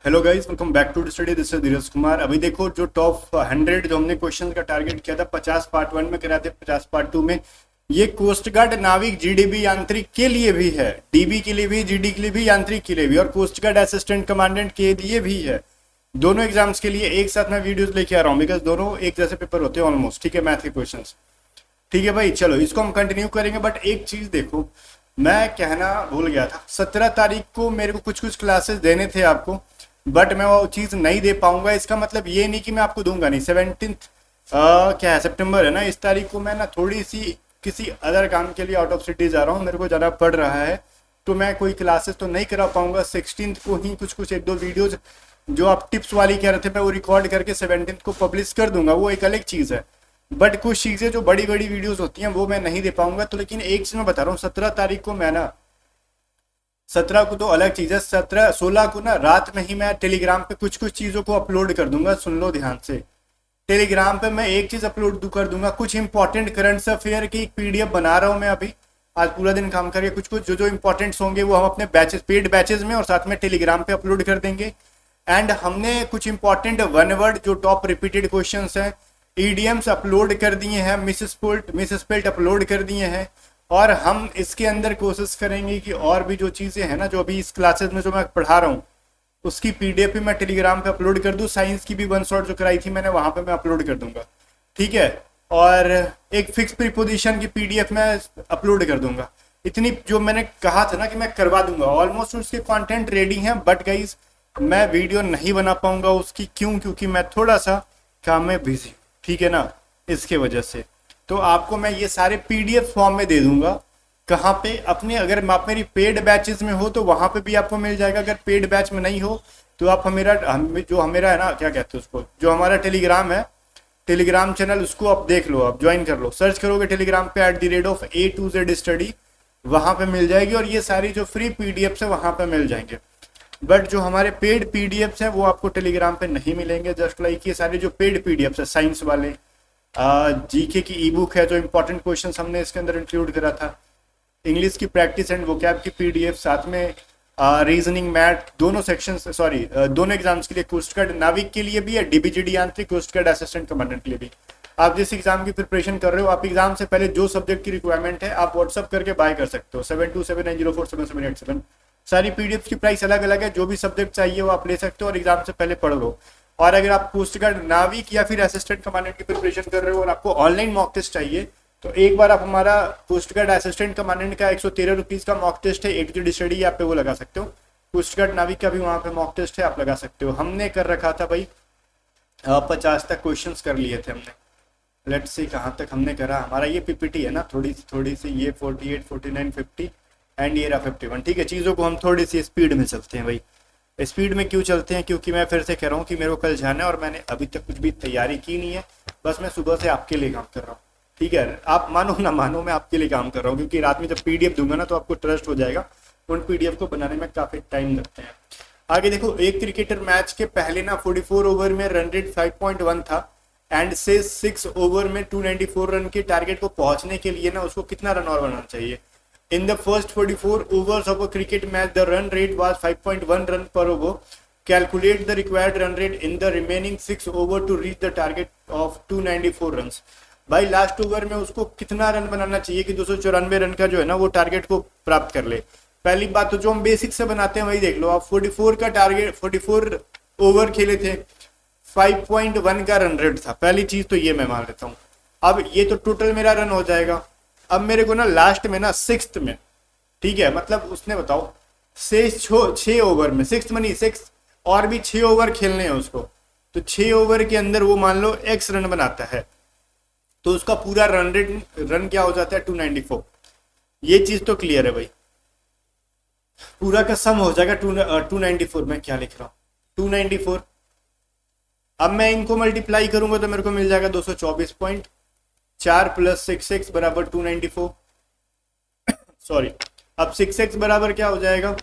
Hello guys, welcome back to study. This is Dheeraj Kumar. अभी देखो, जो टॉप 100 जो हमने क्वेश्चन का टारगेट किया था, 50 पार्ट 1 में कराते, 50 पार्ट 2 में। ये कोस्ट गार्ड नाविक जीडीबी यांत्रिक के लिए भी है, डीबी के लिए भी, जीडी के लिए भी, यांत्रिक के लिए भी, और कोस्ट गार्ड असिस्टेंट कमांडेंट के लिए भी है। दोनों एग्जाम्स के लिए एक साथ मैं वीडियोस लेके आ रहा हूँ, बिकॉज दोनों एक जैसे पेपर होते हैं ऑलमोस्ट। ठीक है, मैथ के क्वेश्चन। ठीक है भाई, चलो इसको हम कंटिन्यू करेंगे। बट एक चीज देखो, मैं कहना भूल गया था, 17 तारीख को मेरे को कुछ कुछ क्लासेस देने थे आपको, बट मैं वो चीज नहीं दे पाऊंगा। इसका मतलब ये नहीं कि मैं आपको दूंगा नहीं। 17th क्या है, सितंबर है ना, इस तारीख को मैं ना थोड़ी सी किसी अदर काम के लिए आउट ऑफ सिटी जा रहा हूँ, मेरे को जाना पड़ रहा है, तो मैं कोई क्लासेस तो नहीं करा पाऊंगा। 16th को ही कुछ कुछ एक दो वीडियोज जो आप टिप्स वाली कह रहे थे, मैं वो रिकॉर्ड करके 17th को पब्लिश कर दूंगा, वो एक अलग चीज है। बट कुछ चीजें जो बड़ी बड़ी वीडियोस होती हैं वो मैं नहीं दे पाऊंगा। तो लेकिन एक चीज मैं बता रहा हूँ, 17 तारीख को मैं ना, 17 को तो अलग चीज है, 16 को ना रात में ही मैं टेलीग्राम पे कुछ कुछ चीजों को अपलोड कर दूंगा। सुन लो ध्यान से, टेलीग्राम पे मैं एक चीज अपलोड कर दूंगा, कुछ इंपॉर्टेंट करंट अफेयर की एक पीडीएफ बना रहा हूँ मैं अभी, आज पूरा दिन काम करके। कुछ कुछ जो जो इंपॉर्टेंट्स होंगे वो हम अपने बैचेस, पेड बैचेस में और साथ में टेलीग्राम पे अपलोड कर देंगे। एंड हमने कुछ इंपॉर्टेंट वन वर्ड जो टॉप रिपीटेड क्वेश्चन हैं, ईडीएम्स अपलोड कर दिए हैं, मिस स्पेल्ट अपलोड कर दिए हैं। और हम इसके अंदर कोशिश करेंगे कि और भी जो चीज़ें हैं ना, जो अभी इस क्लासेस में जो मैं पढ़ा रहा हूँ, उसकी पीडीएफ भी मैं टेलीग्राम पे अपलोड कर दूँ। साइंस की भी वन शॉट जो कराई थी मैंने, वहाँ पे मैं अपलोड कर दूंगा। ठीक है, और एक फिक्स प्रीपोजिशन की पीडीएफ मैं अपलोड कर दूंगा। इतनी जो मैंने कहा था ना कि मैं करवा दूंगा, ऑलमोस्ट उसके कंटेंट रेडी हैं। बट गाइज, मैं वीडियो नहीं बना पाऊंगा उसकी, क्यों? क्योंकि मैं थोड़ा सा काम में बिजी हूँ, ठीक है ना, इसके वजह से। तो आपको मैं ये सारे पीडीएफ फॉर्म में दे दूंगा। कहाँ पे? अपने, अगर आप मेरी पेड बैचेस में हो तो वहां पे भी आपको मिल जाएगा। अगर पेड बैच में नहीं हो तो आप जो हमेरा है ना, क्या कहते हैं उसको, जो हमारा टेलीग्राम है, टेलीग्राम चैनल, उसको आप देख लो, आप ज्वाइन कर लो। सर्च करोगे टेलीग्राम पे @A2Z स्टडी, वहां पे मिल जाएगी। और ये सारी जो फ्री पीडीएफ है वहां पे मिल जाएंगे। बट जो हमारे पेड पीडीएफ हैं वो आपको टेलीग्राम पे नहीं मिलेंगे। जस्ट लाइक ये सारे जो पेड पीडीएफ है, साइंस वाले, जीके की ई बुक है, जो इंपॉर्टेंट क्वेश्चन हमने इसके अंदर इंक्लूड करा था, इंग्लिश की प्रैक्टिस एंड वोकैब की पीडीएफ, साथ में रीजनिंग, मैथ, दोनों सेक्शन, सॉरी दोनों एग्जाम्स के लिए, कोस्ट गार्ड नाविक के लिए भी है, डीबीजीडी यांत्रिक, कोस्ट गार्ड असिस्टेंट कमांडेंट के लिए भी। आप जिस एग्जाम की प्रिपरेशन कर रहे हो, आप एग्जाम से पहले जो सब्जेक्ट की रिक्वायरमेंट है आप व्हाट्सअप करके बाय कर सकते हो। 7279047787। सारी पीडीएफ की प्राइस अलग अलग है, जो भी सब्जेक्ट चाहिए वो आप ले सकते हो और एग्जाम से पहले पढ़ लो। और अगर आप कोस्ट गार्ड नाविक या फिर असिस्टेंट कमांडेंट की प्रिपरेशन कर रहे हो और आपको ऑनलाइन मॉक टेस्ट चाहिए, तो एक बार आप हमारा कोस्ट गार्ड असिस्टेंट कमांडेंट का 113 रुपीज का मॉक टेस्ट है, A2Z स्टडी आप पे वो लगा सकते हो। कोस्ट गार्ड नाविक का भी वहाँ पे मॉक टेस्ट है, आप लगा सकते हो। हमने कर रखा था भाई, 50 तक क्वेश्चंस कर लिए थे हमने। लेट्स सी कहाँ तक हमने करा। हमारा ये पीपीटी है ना, थोड़ी सी ये 48, 49, 50 एंड ये रहा 51। ठीक है, चीज़ों को हम थोड़ी सी स्पीड में चलते हैं भाई। स्पीड में क्यों चलते हैं? क्योंकि मैं फिर से कह रहा हूँ कि मेरे को कल जाना है और मैंने अभी तक कुछ भी तैयारी की नहीं है। बस मैं सुबह से आपके लिए काम कर रहा हूँ। ठीक है, आप मानो ना मानो, मैं आपके लिए काम कर रहा हूँ, क्योंकि रात में जब पीडीएफ दूंगा ना तो आपको ट्रस्ट हो जाएगा। उन पीडीएफ को बनाने में काफी टाइम लगते हैं। आगे देखो, एक क्रिकेटर मैच के पहले ना 44 ओवर में रन रेट 5.1 था, एंड से 6 ओवर में 294 रन के टारगेट को पहुंचने के लिए ना उसको कितना रन और बनाना चाहिए? In the first 44 overs of a cricket match, the run rate was 5.1 run per over. Calculate the required run rate in the remaining 6 over to reach the target of 294 runs. भाई last over में उसको कितना run बनाना चाहिए कि 294 run का जो है ना वो टारगेट को प्राप्त कर ले? पहली बात तो जो हम बेसिक से बनाते हैं वही देख लो आप। 44 का टारगेट, 44 ओवर खेले थे, 5.1 का रन रेट था। पहली चीज तो ये मैं मान लेता हूँ। अब ये तो टोटल मेरा रन हो जाएगा। अब मेरे को ना लास्ट में ना 6th में, ठीक है, मतलब उसने बताओ से 6 ओवर में, 6th में नहीं, 6 और भी 6 ओवर खेलने हैं उसको, तो 6 ओवर के अंदर वो मान लो x रन बनाता है, तो उसका पूरा रन रेट, रन क्या हो जाता है? 294। ये चीज तो क्लियर है भाई, पूरा का सम हो जाएगा 294। मैं क्या लिख रहा हूँ? 294। अब मैं इनको मल्टीप्लाई करूंगा तो मेरे को मिल जाएगा 224.4 प्लस 6x बराबर 294। सॉरी, अब 6x बराबर क्या हो जाएगा?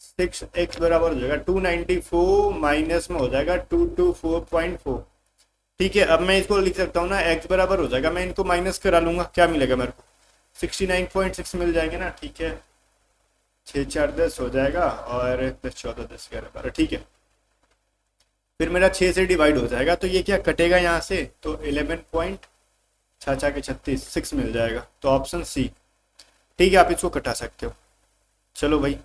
6x बराबर हो जाएगा 294 माइनस में हो जाएगा 224.4। ठीक है, अब मैं इसको लिख सकता हूँ ना, x बराबर हो जाएगा, मैं इनको माइनस करा लूंगा, क्या मिलेगा मेरे को? 69.6 मिल जाएंगे ना। ठीक है, 6 4 10 हो जाएगा और 10 14 10 11 12। ठीक है, फिर मेरा 6 से डिवाइड हो जाएगा, तो ये क्या कटेगा यहाँ से, तो 11.66 मिल जाएगा। तो ऑप्शन सी ठीक है, आप इसको कटा सकते हो। चलो भाई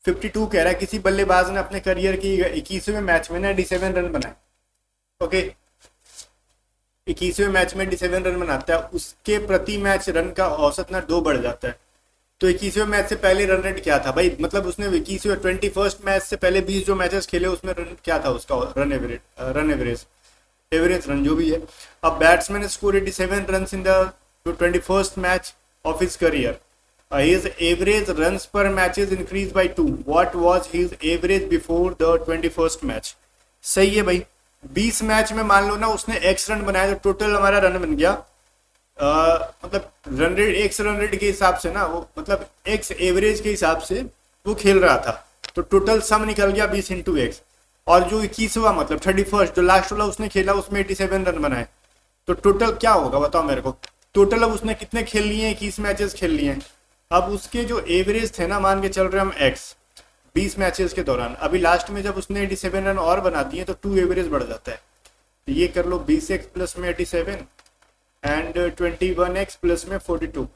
52 कह रहा है किसी बल्लेबाज ने अपने करियर की 21वें मैच में ना 87 रन बनाए। ओके, 21वें मैच में 87 रन बनाता है, उसके प्रति मैच रन का औसत ना 2 बढ़ जाता है। तो 21वें मैच से पहले रन रेट क्या था भाई, मतलब उसने 21वें 21st मैच से पहले 20 जो मैचेस खेले उसमें रन क्या था उसका, रन एवरेज रन जो भी है। अब batsman score 87 run in the 21st match of his career, his average runs per matches increased by 2, what was his average before the 21st match। सही है भाई, 20 मैच में मान लो ना उसने x रन बनाया, तो टोटल हमारा रन बन गया मतलब run rate x run rate के हिसाब से ना, वो मतलब एक्स एवरेज के हिसाब से वो खेल रहा था, तो टोटल सम निकल गया 20 इंटू एक्स। और जो 21वां मतलब 31st जो लास्ट वाला उसने खेला उसमें 87 रन बनाए, तो टोटल क्या होगा बताओ मेरे को। टोटल अब उसने कितने खेल लिए हैं, 21 मैचेस खेल लिए हैं। अब उसके जो एवरेज थे ना, मान के चल रहे हम एक्स 20 मैचेस के दौरान, अभी लास्ट में जब उसने 87 रन और बना दिए तो 2 एवरेज बढ़ जाता है। तो ये कर लो 20x प्लस में 87 एंड 21x प्लस में 42,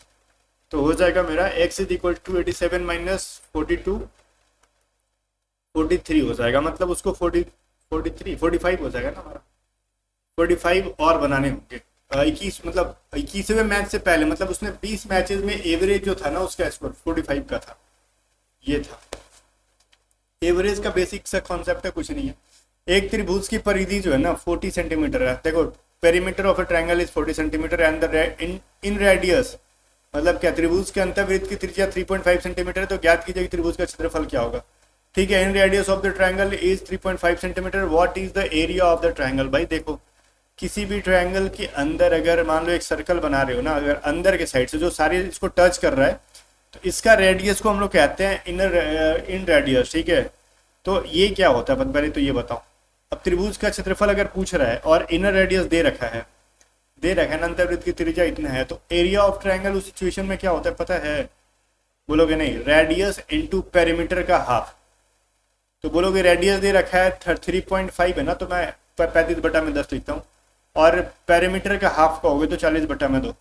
तो हो जाएगा मेरा x is equal to 87 minus 42 43 हो जाएगा, मतलब उसको 45 हो जाएगा ना हमारा, 45 और बनाने होंगे 21 मतलब 21वें मैच से पहले, मतलब उसने 20 मैचेस में एवरेज जो था ना उसका स्कोर 45 का था। ये था एवरेज का बेसिक सा कॉन्सेप्ट है, कुछ नहीं है। एक त्रिभुज की परिधि जो है ना 40 सेंटीमीटर है। देखो perimeter of A triangle is 40 centimetre and the in radius, मतलब क्या त्रिभुज के अंतर्वृत्त की त्रिज्या 3.5 सेंटीमीटर है, तो ज्ञात कीजिए त्रिभुज का क्षेत्रफल क्या होगा। ठीक है, इन radius of the triangle is 3.5 centimetre, what is the area of the triangle. भाई देखो किसी भी ट्रायंगल के अंदर अगर मान लो एक सर्कल बना रहे हो ना, अगर अंदर के साइड से जो सारे इसको टच कर रहा है, तो इसका रेडियस को हम लोग कहते हैं इन रेडियस। ठीक है, तो ये क्या होता है पहले तो ये बताओ। अब त्रिभुज का क्षेत्रफल अगर पूछ रहा है और इनर रेडियस दे रखा है ना, अंतर्वृत्त की त्रिज्या इतना है, तो एरिया ऑफ ट्रायंगल उस सिचुएशन में क्या होता है पता है, बोलोगे नहीं, रेडियस इनटू पेरीमीटर का हाफ। तो बोलोगे रेडियस दे रखा है 3.5 है ना, तो मैं 35/10 लिखता हूँ, और पेरीमीटर का हाफ का हो गया तो 40/2,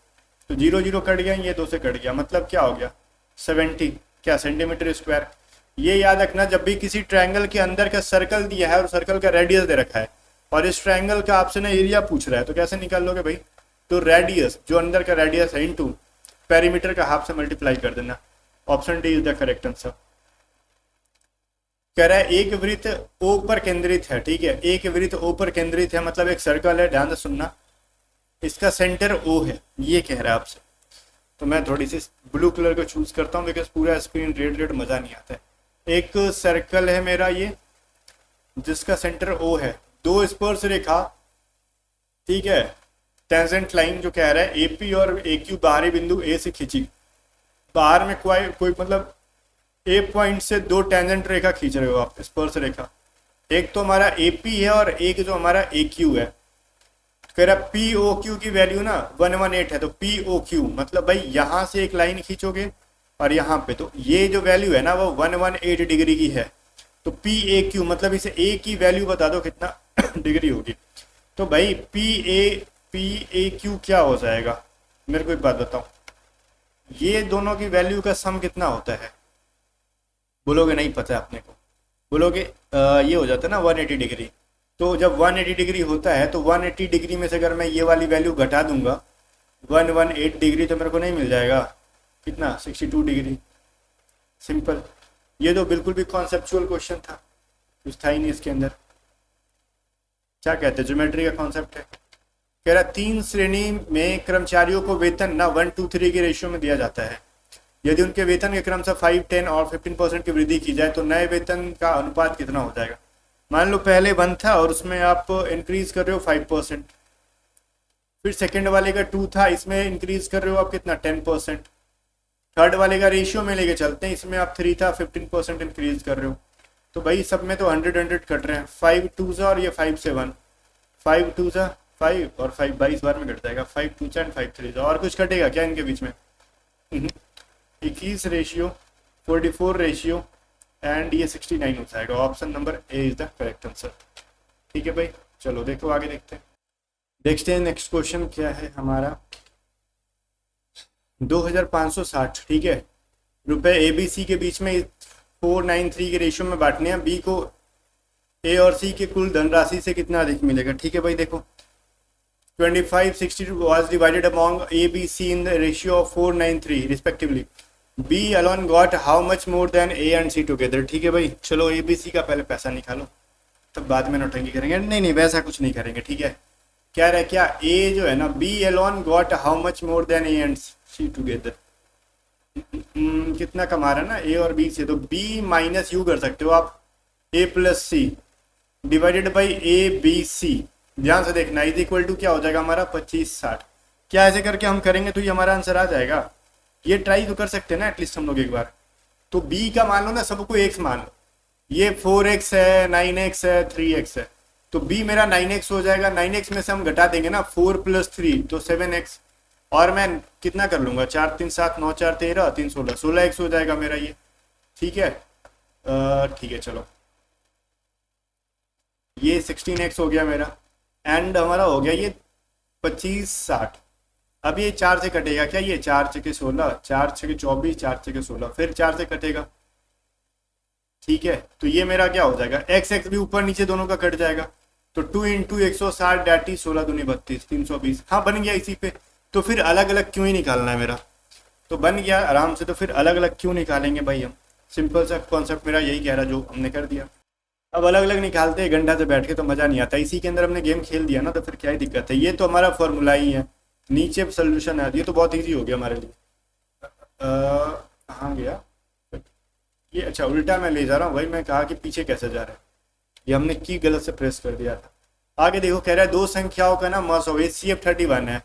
तो 0 0 कट गया, ये 2 से कट गया, मतलब क्या हो गया 70 क्या सेंटीमीटर स्क्वायर। ये याद रखना जब भी किसी ट्रायंगल के अंदर का सर्कल दिया है और सर्कल का रेडियस दे रखा है और इस ट्रायंगल का आपसे ना एरिया पूछ रहा है, तो कैसे निकाल लोगे भाई, तो रेडियस जो अंदर का रेडियस है इनटू पेरीमीटर का हाफ से मल्टीप्लाई कर देना। Option D is the correct answer. कह रहा है एक वृत्त ओ पर केंद्रित है। ठीक है, एक वृत्त ओ पर केंद्रित है, मतलब एक सर्कल है, ध्यान से सुनना, इसका सेंटर ओ है, ये कह रहा है आपसे। तो मैं थोड़ी सी ब्लू कलर को चूज करता हूँ बिकॉज पूरा स्क्रीन रेड मजा नहीं आता है। एक सर्कल है मेरा ये जिसका सेंटर ओ है, 2 स्पर्श रेखा, ठीक है, टेंजेंट लाइन जो कह रहा है एपी और एक्यू बाहरी बिंदु ए से खींची, बाहर में कोई मतलब ए पॉइंट से 2 टेंजेंट रेखा खींच रहे हो आप, स्पर्श रेखा। एक तो हमारा एपी है और एक जो हमारा एक्यू है। कह रहा पी ओ क्यू की वैल्यू ना 118 है, तो पी ओ क्यू मतलब भाई यहां से एक लाइन खींचोगे और यहाँ पे, तो ये जो वैल्यू है ना वो 118 डिग्री की है, तो पी ए क्यू मतलब इसे ए की वैल्यू बता दो कितना डिग्री होगी। तो भाई पी ए क्यू क्या हो जाएगा, मेरे को एक बात बताओ, ये दोनों की वैल्यू का सम कितना होता है। बोलोगे नहीं पता अपने को, बोलोगे ये हो जाता है ना 180 डिग्री। तो जब 180 डिग्री होता है तो 180 डिग्री में से अगर मैं ये वाली वैल्यू घटा दूंगा 118 डिग्री, तो मेरे को नहीं मिल जाएगा कितना 62 डिग्री। सिंपल, ये तो बिल्कुल भी कॉन्सेप्चुअल क्वेश्चन था, कुछ था ही नहीं इसके अंदर। क्या कहते हैं, ज्योमेट्री का कॉन्सेप्ट है। कह रहा 3 श्रेणी में कर्मचारियों को वेतन ना 1 to 3 के रेशियो में दिया जाता है। यदि उनके वेतन के क्रम से 5, 10 और 15% की वृद्धि की जाए तो नए वेतन का अनुपात कितना हो जाएगा। मान लो पहले 1 था और उसमें आप इंक्रीज कर रहे हो 5%, फिर सेकंड वाले का 2 था, इसमें इंक्रीज कर रहे हो आप कितना 10%, थर्ड वाले का रेशियो में लेके चलते हैं, इसमें आप 3 था 15% इंक्रीज कर रहे हो। तो भाई सब में तो 100 कट रहे हैं, 5 2 और ये 5 से 1, 5 2 5 और 5 22 बार में कट जाएगा, 5 2 एंड 5 3 और कुछ कटेगा क्या इनके बीच में। 21 रेशियो 44 रेशियो एंड ये 69 हो जाएगा। Option number A is the correct answer. ठीक है भाई, चलो देखो आगे देखते हैं नेक्स्ट क्वेश्चन क्या है हमारा। 2560, ठीक है, रुपए ए बी सी के बीच में 493 के रेशियो में बांटने हैं। बी को ए और सी के कुल धनराशि से कितना अधिक मिलेगा। ठीक है भाई, देखो 2560 was divided among A, B, C in the ratio of 493 respectively. B alone got how much more than A and C together। ठीक है भाई, चलो A, B, C का पहले पैसा निकालो, तब बाद में नोटंकी करेंगे। नहीं वैसा कुछ नहीं करेंगे। ठीक है, क्या रहे, क्या A जो है ना, B alone got how much more than A and C together। कितना कमा रहा है ना A और B से, तो B माइनस यू कर सकते हो आप, A plus C divided by A B C। ध्यान से देखना, इज इक्वल टू क्या हो जाएगा हमारा 2560। क्या ऐसे करके हम करेंगे तो ये हमारा आंसर आ जाएगा। ये ट्राई तो कर सकते हैं ना एटलीस्ट हम लोग एक बार। तो बी का मान लो ना, सबको एक्स मान लो, ये 4x है, 9x है, 3x है, तो बी मेरा 9x हो जाएगा। 9x में से हम घटा देंगे ना 4 + 3 तो 7x, और मैं कितना कर लूंगा, 4 3 7 9 4 13 3 16, 16x हो जाएगा मेरा ये। ठीक है, ठीक है, चलो ये 16x हो गया मेरा, एंड हमारा हो गया ये 2560। अब ये 4 से कटेगा क्या, ये 4 × 16, 4 × 24, 4 × 16, फिर 4 से कटेगा। ठीक है, तो ये मेरा क्या हो जाएगा, x भी ऊपर नीचे दोनों का कट जाएगा, तो 2 × 160 डेट 16 दूनी 32, 320। हाँ बन गया इसी पे। तो फिर अलग अलग क्यों ही निकालना है मेरा, तो बन गया आराम से। तो फिर अलग अलग क्यों निकालेंगे भाई हम, सिंपल सा कॉन्सेप्ट मेरा यही कह रहा जो हमने कर दिया। अब अलग अलग निकालते हैं घंटा से बैठ के तो मज़ा नहीं आता। इसी के अंदर हमने गेम खेल दिया ना, तो फिर क्या ही दिक्कत है। ये तो हमारा फॉर्मूला ही है, नीचे सोल्यूशन है, ये तो बहुत इजी हो गया हमारे लिए। कहाँ गया ये, अच्छा उल्टा मैं ले जा रहा हूँ भाई, मैं कहा कि पीछे कैसे जा रहा है, ये हमने की गलत से प्रेस कर दिया था। आगे देखो, कह रहा है दो संख्याओं का ना मसो HCF 31 है,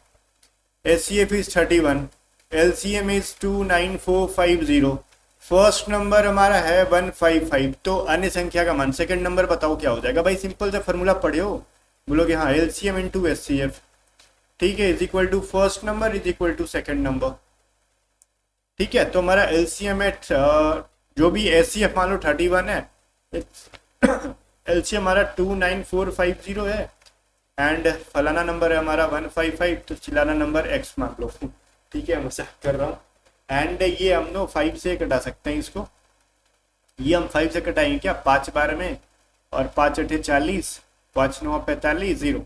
HCF is 31, LCM is 29450, first number हमारा है 155, तो अन्य संख्या का मान, सेकंड नंबर बताओ क्या हो जाएगा। भाई सिंपल सा फॉर्मूला पढ़े हो, बोलोगे हाँ LCM × HCF, ठीक है, is equal to first number is equal to second number. ठीक है, तो हमारा LCM एट जो भी HCF मान लो 31 है, LCM हमारा 29450 है, एंड फलाना नंबर है हमारा 155, तो चिलाना नंबर x मान लो। ठीक है, मजाक कर रहा हूँ। एंड ये हम लोग 5 से कटा सकते हैं इसको, ये हम 5 से कटाएंगे क्या, 5 बार में, और 5 8 40, 5 9 45 0,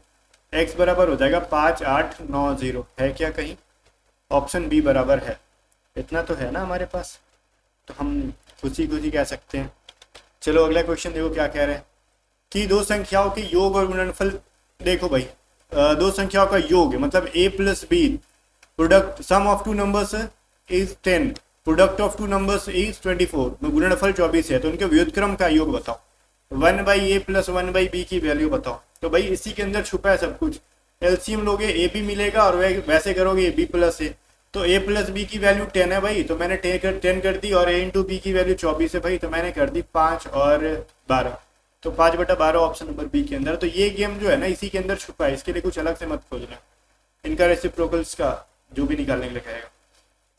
x बराबर हो जाएगा 5 8 9 0। है क्या कहीं, ऑप्शन बी बराबर है। इतना तो है ना हमारे पास, तो हम खुशी खुशी कह सकते हैं। चलो अगला क्वेश्चन देखो क्या कह रहे हैं कि दो संख्याओं के योग और गुणनफल। देखो भाई, दो संख्याओं का योग मतलब a + b, product sum of two numbers is 10, product of two numbers is 24, गुणनफल 24 है, तो उनके व्युत्क्रम का योग बताओ। 1/a + 1/b की वैल्यू बताओ। तो भाई इसी के अंदर छुपा है सब कुछ। एलसीएम लोगे ए बी मिलेगा, और वैसे करोगे b + a, तो a + b की वैल्यू 10 है भाई, तो मैंने 10 कर दी, और a × b की वैल्यू 24 है भाई, तो मैंने कर दी 5 और 12, तो 5/12 ऑप्शन नंबर बी के अंदर। तो ये गेम जो है ना इसी के अंदर छुपा है, इसके लिए कुछ अलग से मत खोजना। इनका रेसिप्रोकल्स का जो भी निकालने के लिए कहेगा।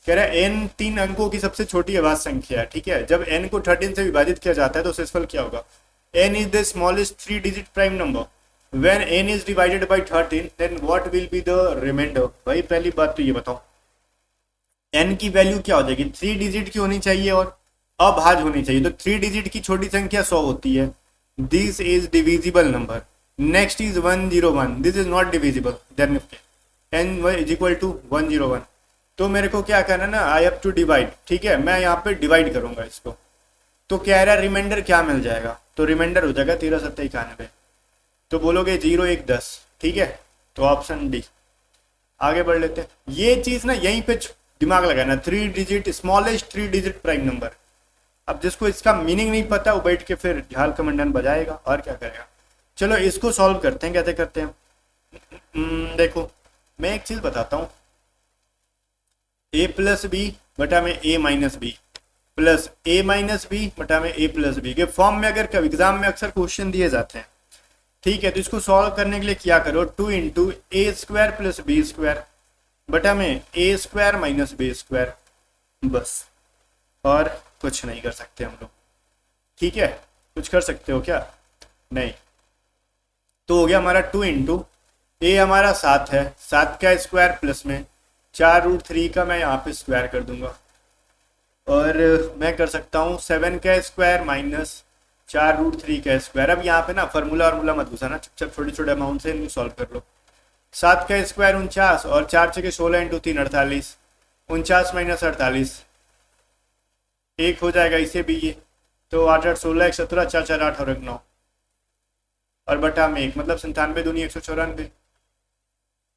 कह रहा है n 3 अंकों की सबसे छोटी अभाज्य संख्या है। ठीक है, जब n को 13 से विभाजित किया जाता है तो शेषफल क्या होगा। n is the smallest 3 digit prime number, when n is divided by 13 then what will be the remainder. भाई पहली बात तो ये बताओ, n की वैल्यू क्या हो जाएगी, 3 डिजिट की होनी चाहिए और अभाज्य होनी चाहिए। तो 3 डिजिट की छोटी संख्या 100 होती है, this is divisible number. Next is 101, this is not divisible, then n is equal to 101। तो मेरे को क्या करना ना, आई हैव टू डिवाइड। ठीक है, मैं यहाँ पे डिवाइड करूंगा इसको, तो कह रहा है रिमाइंडर क्या मिल जाएगा, तो रिमाइंडर हो जाएगा 13 7 91, तो बोलोगे 0 1 10। ठीक है, तो ऑप्शन डी। आगे बढ़ लेते हैं। ये चीज ना यहीं पे दिमाग लगाना, 3 digit smallest 3 digit prime number. अब जिसको इसका मीनिंग नहीं पता वो बैठ के फिर झाल कमंडन बजाएगा और क्या करेगा। चलो इसको सॉल्व करते हैं, कैसे करते हैं। देखो मैं एक चीज बताता हूँ, a + b बटा में a - b plus a - b बटा में a + b के फॉर्म में अगर एग्जाम में अक्सर क्वेश्चन दिए जाते हैं। ठीक है, तो इसको सॉल्व करने के लिए क्या करो, 2 × a² + b² बटा में a² - b², बस, और कुछ नहीं कर सकते हम लोग। ठीक है, कुछ कर सकते हो क्या? नहीं। तो हो गया हमारा 2 ए हमारा 7 है, 7 का स्क्वायर प्लस में 4√3 का मैं यहाँ पे स्क्वायर कर दूंगा, और मैं कर सकता हूँ 7 का स्क्वायर माइनस 4√3 का स्क्वायर। अब यहाँ पे ना फार्मूला मत घुसाना, चुपचाप छोटे छोटे अमाउंट से इनको सॉल्व कर लो। 7 का स्क्वायर 49 और 4 6 16 इंटू 3 48, 49 माइनस 48 एक हो जाएगा इसे भी ये, तो 8 8 16 1 17 4 4 8 और 1 9 और बटा में 1 मतलब 97 दूनी 194।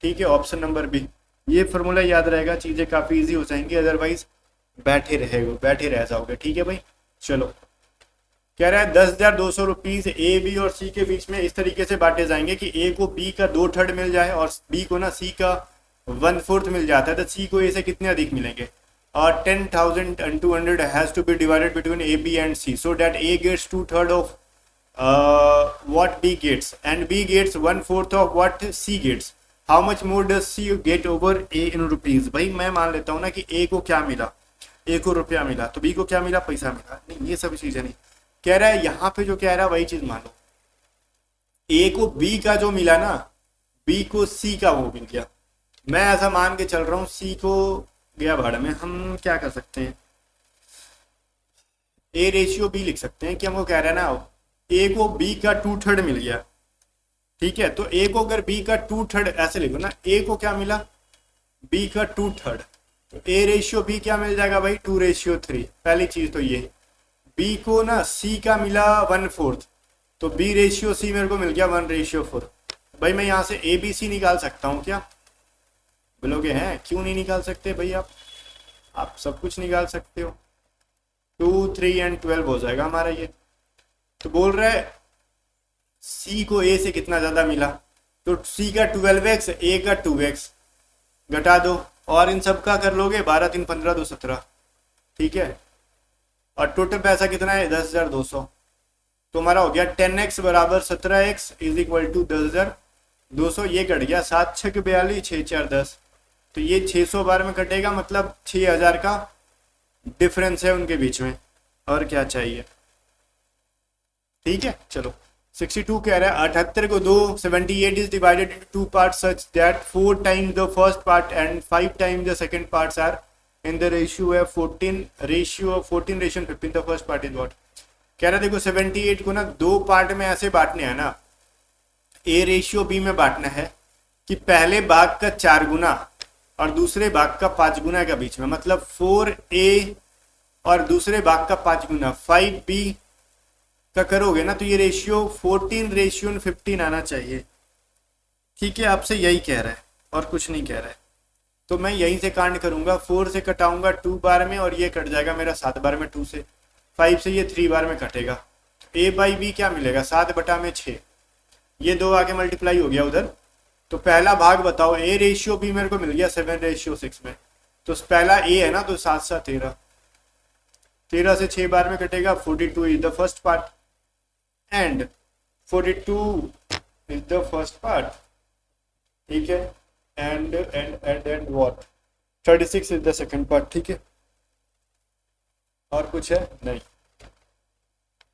ठीक है, ऑप्शन नंबर बी। ये फार्मूला याद रहेगा, चीज़ें काफ़ी इजी हो जाएंगी, अदरवाइज बैठे रह जाओगे। ठीक है भाई, चलो। कह रहा है 10,200 रुपीज़ ए बी और सी के बीच में इस तरीके से बांटे जाएंगे कि ए को बी का 2/3 मिल जाए और बी को ना सी का 1/4 मिल जाता है, तो सी को ए से कितने अधिक मिलेंगे। और 10,200 has to be divided between A B and C so that A gets 2/3 of what B gets and B gets 1/4 of what C gets. How much more does C get over A in rupees? भाई मैं मान लेता हूँ ना कि A को क्या मिला, A को रुपया मिला, तो B को क्या मिला, पैसा मिला। नहीं, ये सब चीजें नहीं कह रहा है, यहाँ पे जो कह रहा है वही चीज मानो। A को B का जो मिला ना, B को C का वो मिल गया। मैं ऐसा मान के चल रहा हूँ C को गया भाड़ा में। हम क्या कर सकते हैं, A/B लिख सकते हैं कि हमको कह रहा है ना ए को बी का 2/3 मिल गया। ठीक है, तो ए को अगर बी का 2/3 ऐसे लिखो ना, ए को क्या मिला, बी का 2/3, तो A/B क्या मिल जाएगा भाई, 2/3। पहली चीज तो ये। बी को ना सी का मिला 1/4, तो B/C मेरे को मिल गया 1/4। भाई मैं यहाँ से ABC निकाल सकता हूँ क्या, बोलोगे हैं क्यों नहीं निकाल सकते भाई, आप सब कुछ निकाल सकते हो। 2 3 एंड 12 हो जाएगा हमारा ये। तो बोल रहा है C को A से कितना ज़्यादा मिला, तो C का 12x A का 2x घटा दो, और इन सब का कर लोगे 12 3 15 2 17। ठीक है, और टोटल पैसा कितना है 10,200। तो हमारा हो गया 10x बराबर 17x इज इक्वल टू 10,200। ये कट गया 7 6 42 6 4 10, तो ये 600 बार में कटेगा, मतलब 6,000 का डिफरेंस है उनके बीच में, और क्या चाहिए। ठीक है, चलो। 62 कह रहा है 78 को 2 78 is divided into 2 parts such that 4 times the first part and 5 times the second parts are in the ratio है 14:15। The first part is what. कह रहा है देखो 78 को ना 2 पार्ट में ऐसे बांटने हैं ना, A/B में बांटना है कि पहले भाग का 4 गुना और दूसरे भाग का 5 गुना का बीच में, मतलब 4A और दूसरे भाग का 5 गुना 5B का करोगे ना, तो ये रेशियो 14:15 आना चाहिए। ठीक है, आपसे यही कह रहा है और कुछ नहीं कह रहा है। तो मैं यहीं से कांड करूंगा, 4 से कटाऊंगा 2 बार में, और ये कट जाएगा मेरा 7 बार में 2 से, 5 से ये 3 बार में कटेगा। A/B क्या मिलेगा 7/6, ये 2 आगे मल्टीप्लाई हो गया उधर। तो पहला भाग बताओ, A/B मेरे को मिल गया 7/6 में, तो पहला A है ना, तो 7 7 13, 13 से 6 बार में कटेगा। 42 is the first part and 42 is the first part। ठीक है, and what 36 is the second part। ठीक है, और कुछ है नहीं।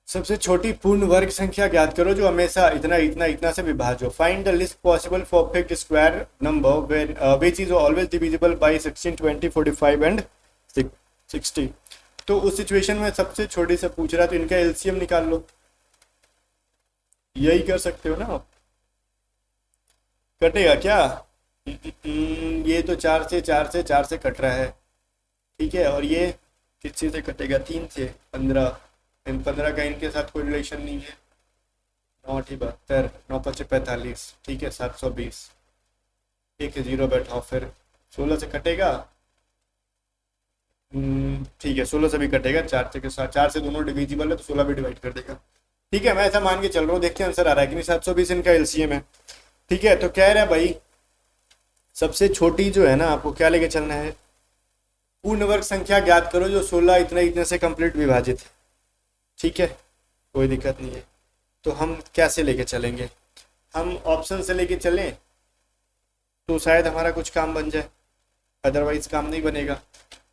सबसे छोटी पूर्ण वर्ग संख्या ज्ञात करो जो हमेशा इतना इतना इतना से विभाज्य हो। Find the list possible perfect square number when which is always divisible by 16 20 45 and 60। तो उस सिचुएशन में सबसे छोटी से पूछ रहा, तो इनका एलसीएम निकाल लो। यही कर सकते हो ना आप। कटेगा क्या, ये तो 4 से कट रहा है। ठीक है, और ये किससे से कटेगा, 3 से 15, इन 15 का इनके साथ कोई रिलेशन नहीं है। 9 8 72, 9 5 45। ठीक है, 720, एक 0 बैठा, फिर 16 से कटेगा। ठीक है, 16 से भी कटेगा, 4 से के साथ, 4 से दोनों डिविजिबल है तो 16 भी डिवाइड कर देगा। ठीक है, मैं ऐसा मान के चल रहा हूँ, देखते हैं आंसर आ रहा है कि नहीं। 720 इनका एलसीएम है। ठीक है, तो कह रहा है भाई सबसे छोटी जो है ना, आपको क्या लेके चलना है, पूर्ण वर्ग संख्या ज्ञात करो जो 16 इतने इतने से कंप्लीट विभाजित है। ठीक है, कोई दिक्कत नहीं है। तो हम कैसे लेके चलेंगे, हम ऑप्शन से लेके चलें तो शायद हमारा कुछ काम बन जाए, अदरवाइज काम नहीं बनेगा।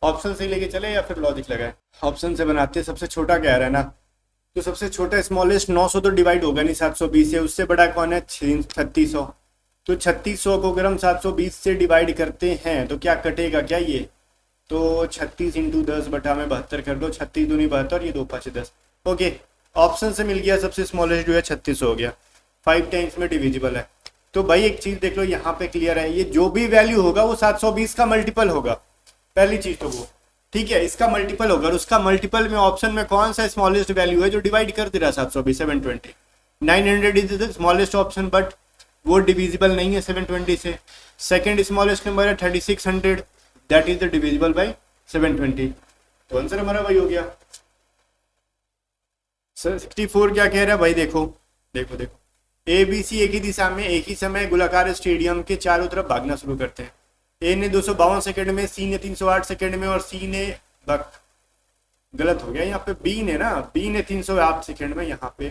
ऑप्शन से लेके चले या फिर लॉजिक लगाए। ऑप्शन से बनाते हैं। सबसे छोटा क्या रहा है ना, तो सबसे छोटा स्मॉलेस्ट 900 तो डिवाइड होगा नहीं 720 से, उससे बड़ा कौन है 3600। तो 3600 को अगर हम 720 से डिवाइड करते हैं तो क्या कटेगा क्या ये, तो 36 इंटू 10 बटा में 72 कर दो, 36 दूनी 72, ये 2 5 10। ओके, ऑप्शन से मिल गया सबसे स्मॉलेस्ट जो है 36 हो गया, 5 टाइम्स में डिविजिबल है। तो भाई एक चीज देख लो यहाँ पे क्लियर है, ये जो भी वैल्यू होगा वो 720 का मल्टीपल होगा, पहली चीज तो वो, ठीक है, इसका मल्टीपल होगा और उसका मल्टीपल में ऑप्शन में कौन सा स्मॉलेस्ट वैल्यू है जो डिवाइड कर दे रहा है 720 720। 900 is the smallest option but वो डिविजिबल नहीं है 720 से। सेकंड स्मॉलेस्ट नंबर है 3600, that is the divisible by 720। तो आंसर हमारा वही हो गया। 64 क्या कह रहा है भाई, देखो देखो देखो, ए बी सी एक ही दिशा में एक ही समय गोलाकार स्टेडियम के चारों तरफ भागना शुरू करते हैं। ए ने 252 सेकंड में, सी ने 308 सेकंड में और सी ने गलत हो गया यहाँ पे, बी ने ना, बी ने 308 सेकंड में, यहाँ पे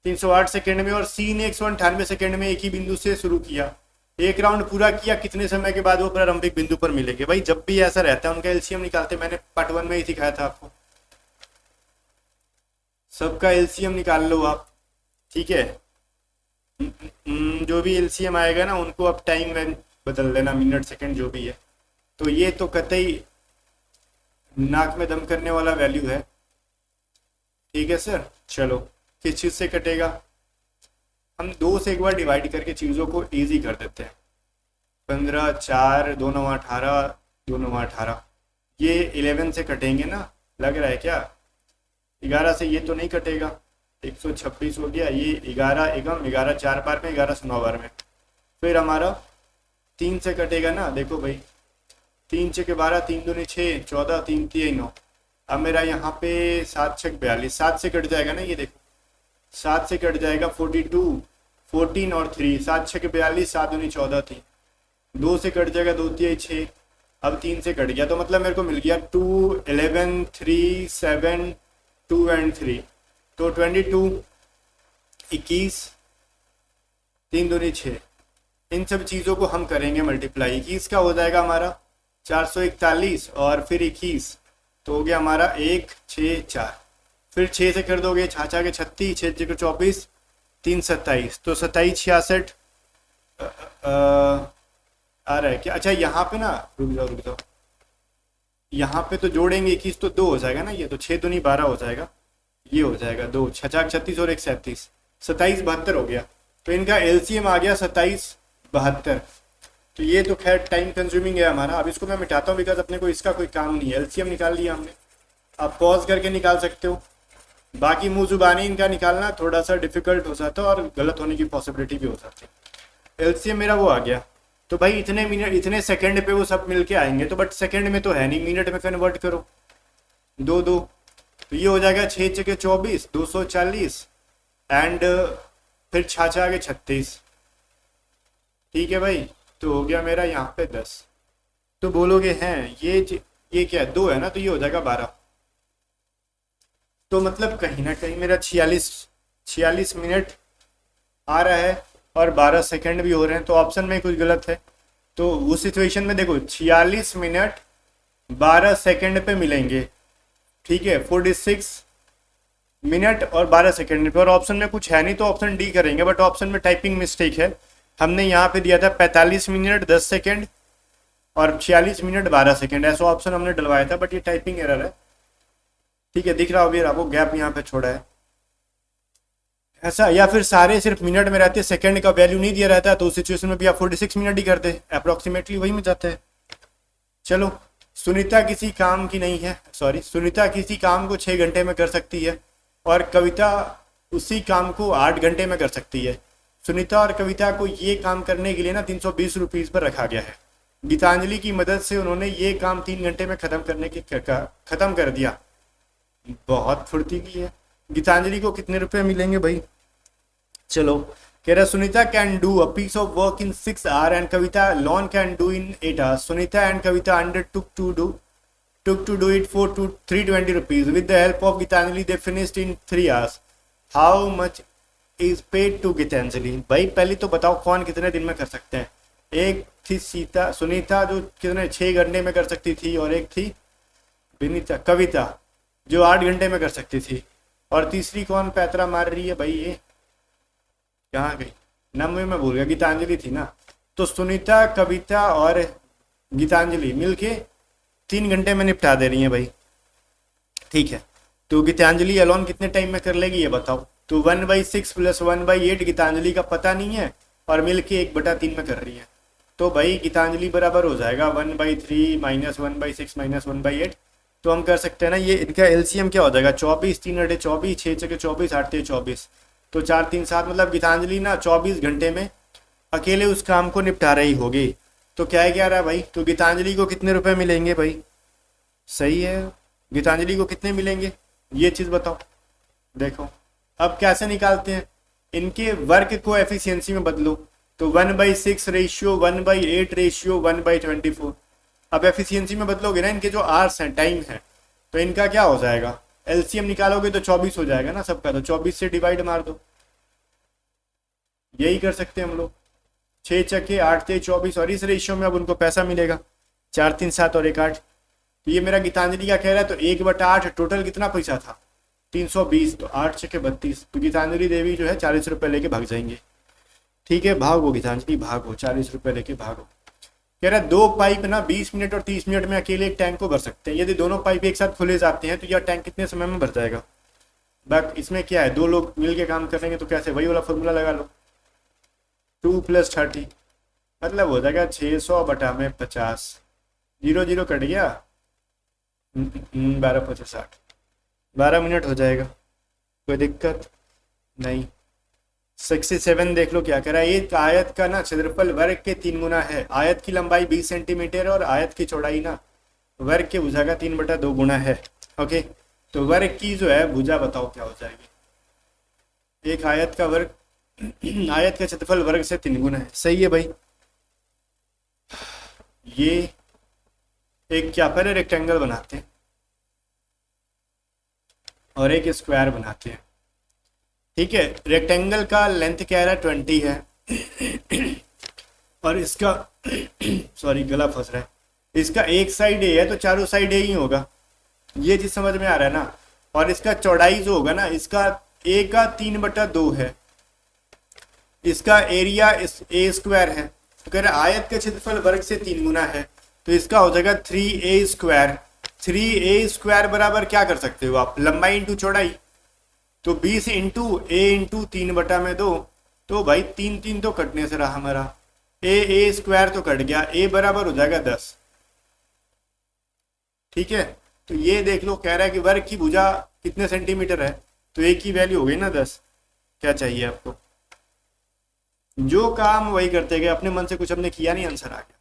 308 सेकंड में और सी ने 198 सेकंड में एक ही बिंदु से शुरू किया। एक राउंड पूरा किया, कितने समय के बाद वो प्रारंभिक बिंदु पर मिलेंगे। भाई जब भी ऐसा रहता है उनका एलसीएम निकालते, मैंने पार्ट 1 में ही सिखाया था आपको, सबका एलसीएम निकाल लो आप, ठीक है। जो भी एलसीएम आएगा ना उनको अब टाइम में बदल लेना, मिनट सेकंड जो भी है। तो ये तो कतई नाक में दम करने वाला वैल्यू है, ठीक है सर। चलो किस चीज से कटेगा, हम 2 से एक बार डिवाइड करके चीजों को इजी कर देते हैं। 15 4 2 9 18 2 9 18, ये 11 से कटेंगे ना, लग रहा है क्या। 11 से ये तो नहीं कटेगा, 126 हो गया, ये 11 एकम 11 4 बार में, 11 से 9 बार में। फिर हमारा 3 से कटेगा ना, देखो भाई 3 6 के 12, 3 दूनी 6 14, 3 3 9। अब मेरा यहाँ पे 7 6 42, 7 से कट जाएगा ना, ये देखो 7 से कट जाएगा 42 14 और 3, 7 6 के 42, 7 दूनी 14 थी, 2 से कट जाएगा 2 3 6, अब 3 से कट गया, तो मतलब मेरे को मिल गया 2 11 3 7 2 एंड 3, तो 22 21 3 दूनी 6। इन सब चीज़ों को हम करेंगे मल्टीप्लाई, 21 का हो जाएगा हमारा 441 और फिर 21, तो हो गया हमारा 1 6 4, फिर 6 से कर दोगे 6 के 36, 6 6 24, 3 27, तो 27 66 आ रहा है क्या। अच्छा यहाँ पे ना रुक जाओ, यहाँ पे तो जोड़ेंगे 21 तो 2 हो जाएगा ना, ये तो 6 दूनी 12 हो जाएगा, ये हो जाएगा 2 6 36 और 1 37, 27 72 हो गया। तो इनका एलसीएम आ गया 27 72। तो ये तो खैर टाइम कंज्यूमिंग है हमारा, अब इसको मैं मिटाता हूँ बिकॉज अपने को इसका कोई काम नहीं है। एलसीएम निकाल लिया हमने, आप पॉज करके निकाल सकते हो, बाकी मुंह जुबानी इनका निकालना थोड़ा सा डिफिकल्ट हो जाता है और गलत होने की पॉसिबिलिटी भी हो जाती है। एलसीएम मेरा वो आ गया, तो भाई इतने मिनट इतने सेकंड पे वो सब मिलके आएंगे, तो बट सेकंड में तो है नहीं, मिनट में कन्वर्ट करो 2 2, तो ये हो जाएगा 6 6 के 24 240 एंड फिर 6 के 36, ठीक है भाई। तो हो गया मेरा यहाँ पे 10। तो बोलोगे हैं ये क्या 2 है ना, तो ये हो जाएगा 12। तो मतलब कहीं ना कहीं मेरा 46 मिनट आ रहा है और 12 सेकंड भी हो रहे हैं, तो ऑप्शन में कुछ गलत है। तो उस सिचुएशन में देखो 46 मिनट 12 सेकंड पे मिलेंगे, ठीक है, 46 मिनट और 12 सेकंड पे, और ऑप्शन में कुछ है नहीं तो ऑप्शन डी करेंगे, बट ऑप्शन में टाइपिंग मिस्टेक है। हमने यहाँ पे दिया था 45 मिनट 10 सेकंड और 46 मिनट 12 सेकंड, ऐसा ऑप्शन हमने डलवाया था, बट ये टाइपिंग एरर है, ठीक है, दिख रहा होगा आपको गैप यहाँ पे छोड़ा है ऐसा, या फिर सारे सिर्फ मिनट में रहते, सेकंड का वैल्यू नहीं दिया रहता, तो उस सिचुएशन में भी आप 46 मिनट ही करते, अप्रोक्सीमेटली वही में जाते हैं। चलो, सुनीता किसी काम की नहीं है, सॉरी, सुनीता किसी काम को 6 घंटे में कर सकती है और कविता उसी काम को 8 घंटे में कर सकती है। सुनीता और कविता को ये काम करने के लिए ना 320 रुपीज पर रखा गया है। गीतांजलि की मदद से उन्होंने ये काम 3 घंटे में खत्म कर दिया। बहुत फुर्तीली है। गीतांजलि को कितने रुपए मिलेंगे भाई। चलो, कह रहा Sunita can do a piece of work in 6 hours and Kavita alone can do in 8 hours. Sunita and Kavita undertook to do it for 320 rupees. With the help of Gitanjali, they finished in 3 hours. How much is paid to Gitanjali? भाई पहले तो बताओ कौन कितने दिन में कर सकते हैं। एक थी सुनीता जो कितने 6 घंटे में कर सकती थी, और एक थी कविता जो 8 घंटे में कर सकती थी। और तीसरी कौन पैतरा मार रही है भाई, ये कहाँ गई, नाम में मैं भूल गया, गीतांजलि थी ना। तो सुनीता, कविता और गीतांजलि मिलके 3 घंटे में निपटा दे रही हैं भाई। ठीक है, तो गीतांजलि अलोन कितने टाइम में कर लेगी ये बताओ। तो 1/6 + 1/8 गीतांजलि का पता नहीं है और मिलके 1/3 में कर रही है। तो भाई गीतांजलि बराबर हो जाएगा 1/3 - 1/6 - 1/8। तो हम कर सकते हैं ना, ये इनका एलसीएम क्या हो जाएगा, 24, 3 × 24, 6 × 24, 8 × 24, तो 4 3 7, मतलब गीतांजलि ना 24 घंटे में अकेले उस काम को निपटा रही होगी। तो क्या है, क्या रहा भाई, तो गीतांजलि को कितने रुपए मिलेंगे भाई, सही है, गीतांजलि को कितने मिलेंगे ये चीज बताओ। देखो अब कैसे निकालते हैं, इनके वर्क को एफिशिएंसी में बदलो। तो 1/6 रेशियो 1/8 रेशियो 1/24। अब एफिशिएंसी में बदलोगे ना, इनके जो आवर्स हैं, टाइम है, तो इनका क्या हो जाएगा, एलसीएम निकालोगे तो 24 हो जाएगा ना सबका, तो 24 से डिवाइड मार दो। यही कर सकते हैं हम लोग, 6 × 8 = 24, और इस रेशियो में अब उनको पैसा मिलेगा 4 3 7 और 1 8। तो ये मेरा गीतांजलि का कह रहा है, तो 1/8 टोटल कितना पैसा था 320, तो 8 × 32, तो गीतांजलि देवी जो है 40 रुपए लेके भाग जाएंगे। ठीक है, भागो गीतांजलि भागो, 40 रुपए लेके भागो। कह रहा है 2 पाइप ना 20 मिनट और 30 मिनट में अकेले एक टैंक को भर सकते हैं। यदि दोनों पाइप एक साथ खुले जाते हैं तो यह टैंक कितने समय में भर जाएगा। बट इसमें क्या है, 2 लोग मिलके काम करेंगे तो कैसे, वही वाला फॉर्मूला लगा लो, 2 + 30 मतलब हो जाएगा 600/50, 0 0 कट गया, 12 × 5 = 60, 12 मिनट हो जाएगा, कोई दिक्कत नहीं। 67 देख लो क्या करा, एक आयत का ना क्षेत्रफल वर्ग के 3 गुना है। आयत की लंबाई 20 सेंटीमीटर और आयत की चौड़ाई ना वर्ग के भुजा का 3/2 गुना है। ओके, तो वर्ग की जो है भुजा बताओ क्या हो जाएगी, एक आयत का वर्ग आयत का क्षेत्रफल वर्ग से 3 गुना है। सही है भाई, ये एक क्या पहले रेक्टेंगल बनाते हैं और एक स्क्वायर बनाते हैं। ठीक है, रेक्टेंगल का लेंथ क्या है 20 है और इसका सॉरी गला फंस रहा है, इसका एक साइड ए है तो चारों साइड ए ही होगा, ये चीज समझ में आ रहा है ना। और इसका चौड़ाई जो होगा ना, इसका ए का 3/2 है, इसका एरिया A² है। तो कह रहे आयत का क्षेत्रफल वर्ग से 3 गुना है, तो इसका हो जाएगा 3A²। 3A² बराबर क्या कर सकते हो आप, लंबाई इंटू चौड़ाई, तो 20 × A × 3/2, तो भाई 3 3 तो कटने से रहा हमारा, A² तो कट गया, A बराबर हो जाएगा 10। ठीक है, तो ये देख लो, कह रहा है कि वर्ग की भुजा कितने सेंटीमीटर है, तो A की वैल्यू हो गई ना 10। क्या चाहिए आपको, जो काम वही करते गए, अपने मन से कुछ हमने किया नहीं, आंसर आ गया।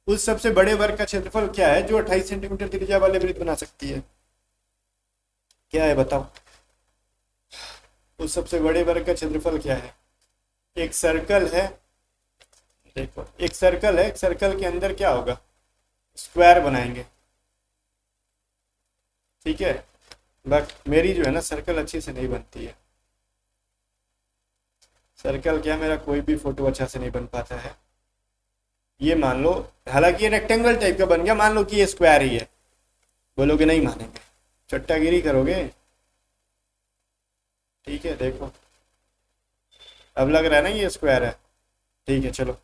उस सबसे बड़े वर्ग का क्षेत्रफल क्या है जो 28 सेंटीमीटर त्रिज्या वाले वृत्त बना सकती है, क्या है बताओ। उस सबसे बड़े वर्ग का क्षेत्रफल क्या है, एक सर्कल है, देखो एक सर्कल है, एक सर्कल के अंदर क्या होगा, स्क्वायर बनाएंगे। ठीक है, बट मेरी जो है ना सर्कल अच्छे से नहीं बनती है, सर्कल क्या, मेरा कोई भी फोटो अच्छा से नहीं बन पाता है। ये मान लो, हालांकि ये रेक्टेंगल टाइप का बन गया, मान लो कि ये स्क्वायर ही है, बोलोगे नहीं मानेंगे, चट्टागिरी करोगे। ठीक है, देखो अब लग रहा है ना ये स्क्वायर है। ठीक है, चलो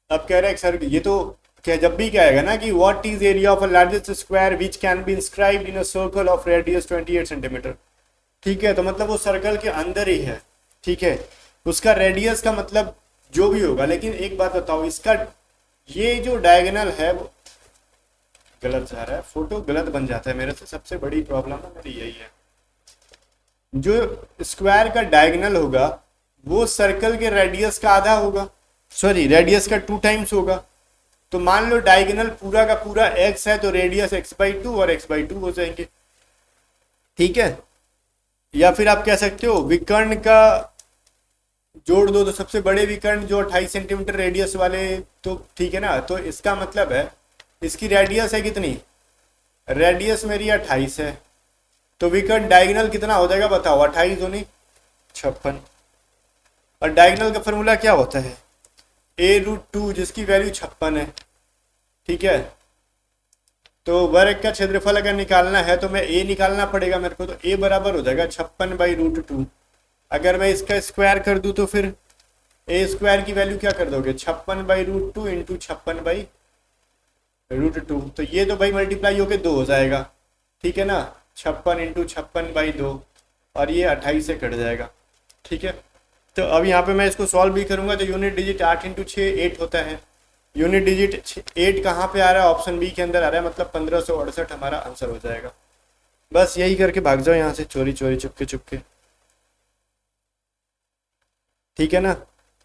अब कह रहा है सर, ये तो क्या जब भी क्या आएगा ना कि what is area of a largest square which can be inscribed in a circle of radius 28 centimetre. ठीक है, तो मतलब वो सर्कल के अंदर ही है। ठीक है, उसका रेडियस का मतलब जो भी होगा, लेकिन एक बात बताओ, इसका ये जो डायगोनल है वो गलत जा रहा है, फोटो गलत बन जाता है मेरे से, सबसे बड़ी प्रॉब्लम है मेरी यही है। जो स्क्वायर का डायगोनल होगा वो सर्कल के रेडियस का आधा होगा, सॉरी रेडियस का 2 टाइम्स होगा। तो मान लो डायगोनल पूरा का पूरा x है, तो रेडियस x/2 और x/2 हो जाएंगे। ठीक है, या फिर आप कह सकते हो विकर्ण का जोड़ दो, तो सबसे बड़े विकर्ण जो 28 सेंटीमीटर रेडियस वाले, तो ठीक है ना। तो इसका मतलब है इसकी रेडियस है कितनी, रेडियस मेरी 28 है, तो विकर्ण डायगोनल कितना हो जाएगा बताओ, 28 दूनी 56। और डायगोनल का फॉर्मूला क्या होता है, A√2 जिसकी वैल्यू 56 है। ठीक है, तो वर्ग का क्षेत्रफल अगर निकालना है तो मैं ए निकालना पड़ेगा मेरे को, तो ए बराबर हो जाएगा 56/√2। अगर मैं इसका स्क्वायर कर दूं तो फिर ए स्क्वायर की वैल्यू क्या कर दोगे, 56/√2 इंटू 56/√2। तो ये तो भाई मल्टीप्लाई होके 2 हो जाएगा, ठीक है ना, 56 इंटू 56/2, और ये 28 से कट जाएगा, ठीक है। तो अब यहाँ पे मैं इसको सॉल्व भी करूंगा तो यूनिट डिजिट 8 इंटू 6 8 होता है। यूनिट डिजिट 8 कहाँ पे आ रहा है, ऑप्शन बी के अंदर आ रहा है, मतलब 1568 हमारा आंसर हो जाएगा। बस यही करके भाग जाओ यहाँ से चोरी चोरी चुपके चुपके, ठीक है ना।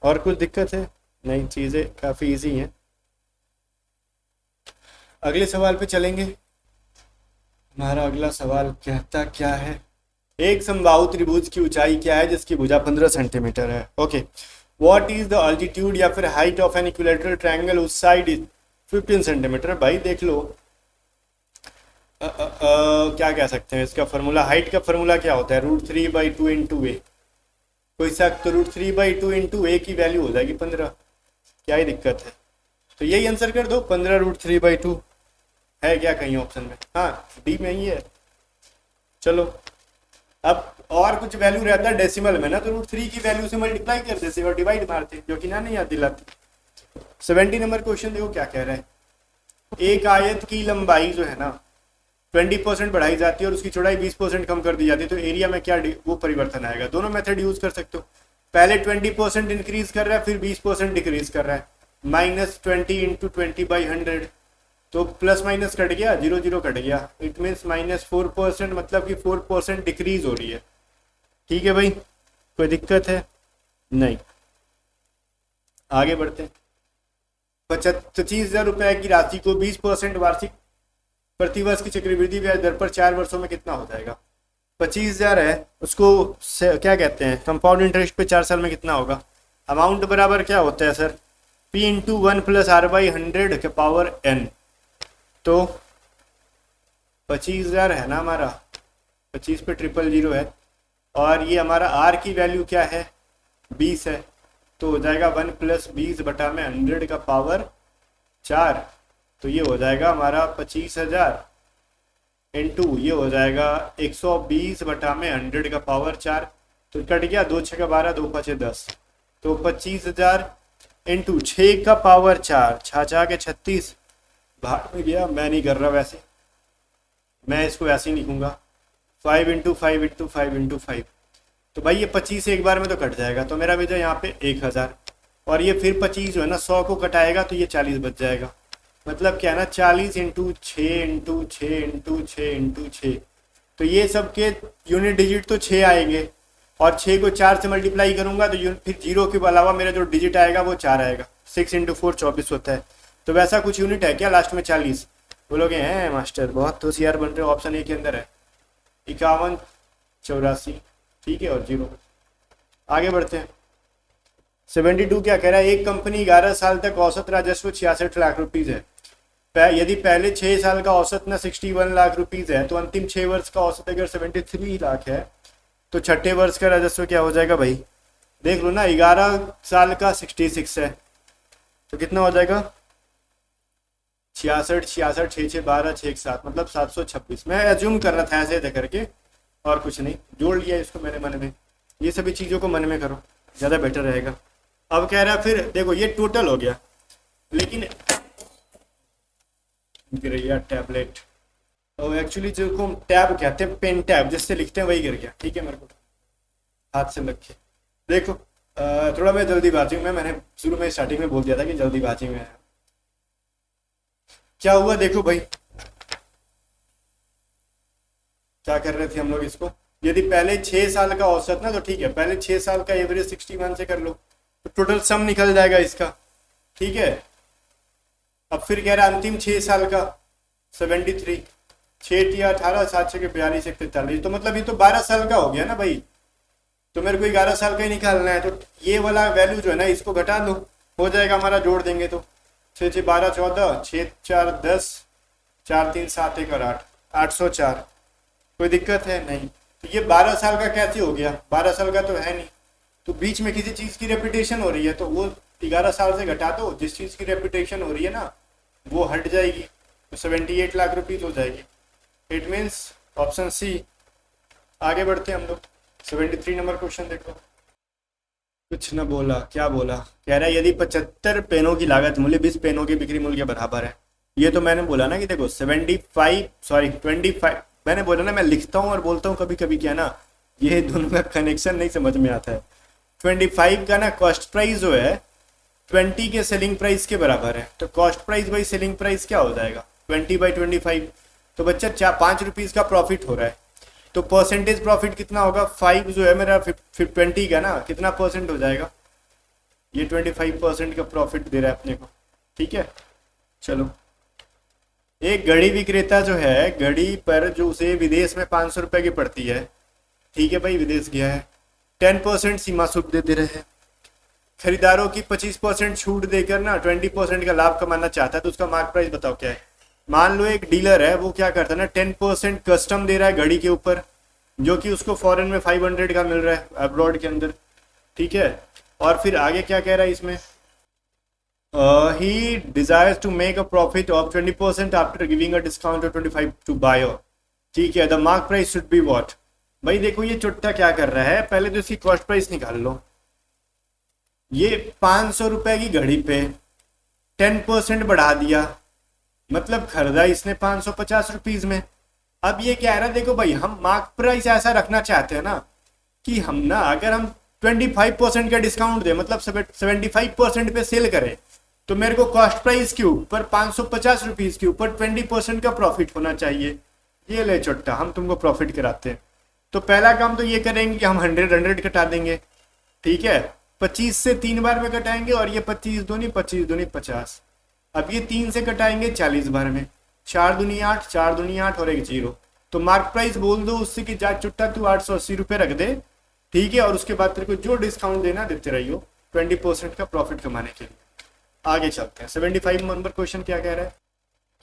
और कुछ दिक्कत है नहीं, चीज़ें काफ़ी इजी हैं। अगले सवाल पे चलेंगे। हमारा अगला सवाल कहता क्या है, एक समबाहु त्रिभुज की ऊंचाई क्या है जिसकी भुजा 15 सेंटीमीटर है। Okay, what is the altitude या फिर height of an equilateral triangle उस साइड इज 15 सेंटीमीटर। भाई देख लो क्या कह सकते हैं इसका फॉर्मूला, हाइट का फॉर्मूला क्या होता है, √3/2 इंटू ए। कोई शक तो √3/2 इंटू ए की वैल्यू हो जाएगी 15, क्या ही दिक्कत है। तो यही आंसर कर दो, 15 √3/2 है क्या कहीं ऑप्शन में, हाँ डी में ही है। चलो अब और कुछ वैल्यू रहता है डेसिमल में ना, तो √3 की वैल्यू से मल्टीप्लाई कर देते और डिवाइड मारते, जो कि ना नहीं याद दिलाती। 70 नंबर क्वेश्चन देखो क्या कह रहा है, एक आयत की लंबाई जो है ना 20% बढ़ाई जाती है और उसकी चौड़ाई 20% कम कर दी जाती है, तो एरिया में क्या वो परिवर्तन आएगा। दोनों मेथड यूज कर सकते हो, पहले 20% इंक्रीज कर रहा है फिर 20% डिक्रीज कर रहा है, -20 इंटू 20/100, तो प्लस माइनस कट गया, 0 0 कट गया, इट मीन्स -4%, मतलब कि 4% डिक्रीज हो रही है, ठीक है भाई, कोई दिक्कत है नहीं। आगे बढ़ते हैं। 25,000 रुपए की राशि को 20% वार्षिक प्रतिवर्ष की चक्रवृद्धि ब्याज दर पर 4 वर्षों में कितना हो जाएगा। 25,000 है, उसको क्या कहते हैं, कंपाउंड इंटरेस्ट पे 4 साल में कितना होगा। अमाउंट बराबर क्या होता है सर, P इंटू 1 + R/100 के पावर n। तो 25,000 है ना हमारा, 25 पे 000 है, और ये हमारा R की वैल्यू क्या है 20 है, तो हो जाएगा 1 + 20/100 का पावर 4। तो ये हो जाएगा हमारा 25,000 इंटू ये हो जाएगा 120/100 का पावर 4। तो कट गया, 2 6 का 12, 2 5 10, तो 25,000 इंटू 6 का पावर 4, 6 के 36, भाग में गया, मैं नहीं कर रहा वैसे, मैं इसको ऐसे ही लिखूंगा 5 इंटू 5 इंटू 5 इंटू 5। तो भाई ये 25 एक बार में तो कट जाएगा, तो मेरा भेजा यहाँ पे 1000, और ये फिर 25 जो है ना 100 को कटाएगा तो ये 40 बच जाएगा। मतलब क्या है ना, 40 इंटू 6 इंटू 6 इंटू 6 इंटू 6, तो ये सब के यूनिट डिजिट तो 6 आएंगे, और 6 को 4 से मल्टीप्लाई करूंगा तो फिर 0 के अलावा मेरा जो डिजिट आएगा वो 4 आएगा। 6 इंटू 4 24 होता है। तो वैसा कुछ यूनिट है क्या लास्ट में 40, बोलोगे हैं मास्टर बहुत होशियार बन रहे हो, ऑप्शन ए के अंदर है 51 84, ठीक है, और 0। आगे बढ़ते हैं। 72 क्या कह रहा है, एक कंपनी 11 साल तक औसत राजस्व 66 लाख रुपीज है। यदि पहले 6 साल का औसत ना 61 लाख रुपीज है, तो अंतिम 6 वर्ष का औसत अगर 73 लाख है, तो छठे वर्ष का राजस्व क्या हो जाएगा भाई, देख लो ना, 11 साल का 66 है, तो कितना हो जाएगा 66 66 6 6 12 6 7, मतलब 726। मैं एज्यूम कर रहा था ऐसे करके, और कुछ नहीं, जोड़ लिया इसको मेरे मन में। ये सभी चीज़ों को मन में करो, ज़्यादा बेटर रहेगा। अब कह रहा है फिर देखो ये टोटल हो गया, लेकिन गिर गया टैबलेट, और एक्चुअली जो को टैब कहते हैं, पेन टैब जिससे लिखते हैं वही गिर गया, ठीक है, मेरे को हाथ से लग के। देखो थोड़ा मैं जल्दीबाजी में, मैंने शुरू में स्टार्टिंग में बोल दिया था कि जल्दीबाजी में है। क्या हुआ देखो भाई, क्या कर रहे थे हम लोग इसको, यदि पहले 6 साल का औसत ना, तो ठीक है, पहले 6 साल का एवरेज 61 से कर लो, तो टोटल सम निकल जाएगा इसका, ठीक है। अब फिर कह रहा है अंतिम 6 साल का 73, 6 या 18 7 6 42 41, तो मतलब ये तो 12 साल का हो गया ना भाई, तो मेरे को 11 साल का ही निकालना है, तो ये वाला वैल्यू जो है ना इसको घटा लो, हो जाएगा हमारा, जोड़ देंगे तो 6 6 12 14, 6 4 10, 4 3 7 1 और 8, 804। कोई दिक्कत है नहीं। तो ये 12 साल का कैसे हो गया, 12 साल का तो है नहीं, तो बीच में किसी चीज़ की रेपिटेशन हो रही है, तो वो 11 साल से घटा दो, जिस चीज़ की रेपिटेशन हो रही है ना वो हट जाएगी, तो 78 लाख रुपीज हो जाएगी। It means option C. आगे बढ़ते हैं हम लोग। 73 नंबर क्वेश्चन देखो। कुछ न बोला, क्या बोला, कह रहा है यदि 75 पेनों की लागत मूल्य 20 पेनों के बिक्री मूल्य के बराबर है। ये तो मैंने बोला ना कि देखो 25, मैंने बोला ना, मैं लिखता हूँ और बोलता हूँ कभी कभी, क्या ना ये दोनों का कनेक्शन नहीं समझ में आता है। 25 का ना कॉस्ट प्राइस जो है 20 के सेलिंग प्राइस के बराबर है, तो cost price by selling price क्या हो जाएगा 20/25। तो बच्चा 5 रुपीज का प्रॉफिट हो रहा है, तो परसेंटेज प्रॉफिट कितना होगा 5 जो है मेरा 20 का ना, कितना परसेंट हो जाएगा, ये 25% का प्रॉफिट दे रहा है अपने को। ठीक है, चलो। एक घड़ी विक्रेता जो है, घड़ी पर जो उसे विदेश में 500 रुपए की पड़ती है, ठीक है भाई, विदेश गया है, 10% सीमा शुल्क दे रहे हैं। खरीदारों की 25% छूट देकर ना 20% का लाभ कमाना चाहता है, तो उसका मार्क प्राइस बताओ क्या है। मान लो एक डीलर है, वो क्या करता है ना 10% कस्टम दे रहा है घड़ी के ऊपर, जो कि उसको फॉरेन में 500 का मिल रहा है अब्रॉड के अंदर। ठीक है, और फिर आगे क्या कह रहा है इसमें, he desires to make a profit of 20% after giving a discount of 25 to buyer। ठीक है, the mark price should be what। भाई देखो ये चुट्टा क्या कर रहा है, पहले तो इसकी कॉस्ट प्राइस निकाल लो। ये 500 रुपए की घड़ी पे 10% बढ़ा दिया, मतलब खरीदा इसने 550 रुपीज में। अब ये कह रहा है देखो भाई, हम मार्क प्राइस ऐसा रखना चाहते हैं ना कि हम ना अगर हम 25% का डिस्काउंट दे, मतलब 75% पे सेल करें, तो मेरे को कॉस्ट प्राइस के ऊपर 550 रुपीज के ऊपर 20% का प्रॉफिट होना चाहिए। ये ले चुट्टा, हम तुमको प्रॉफिट कराते हैं। तो पहला काम तो ये करेंगे कि हम 100 कटा देंगे। ठीक है, 25 से 3 बार में कटाएंगे, और ये 25 दूनी 50। अब ये 3 से कटाएंगे 40 बार में, 4 दूनी 8, 4 दूनी 8 और एक 0। तो मार्क प्राइस बोल दो उससे कि जा चुट्टा तू 880 रुपये रख दे। ठीक है, और उसके बाद तेरे को जो डिस्काउंट देना देते रहियो 20% का प्रॉफिट कमाने के लिए। आगे चलते हैं। 75 नंबर क्वेश्चन क्या कह रहा है,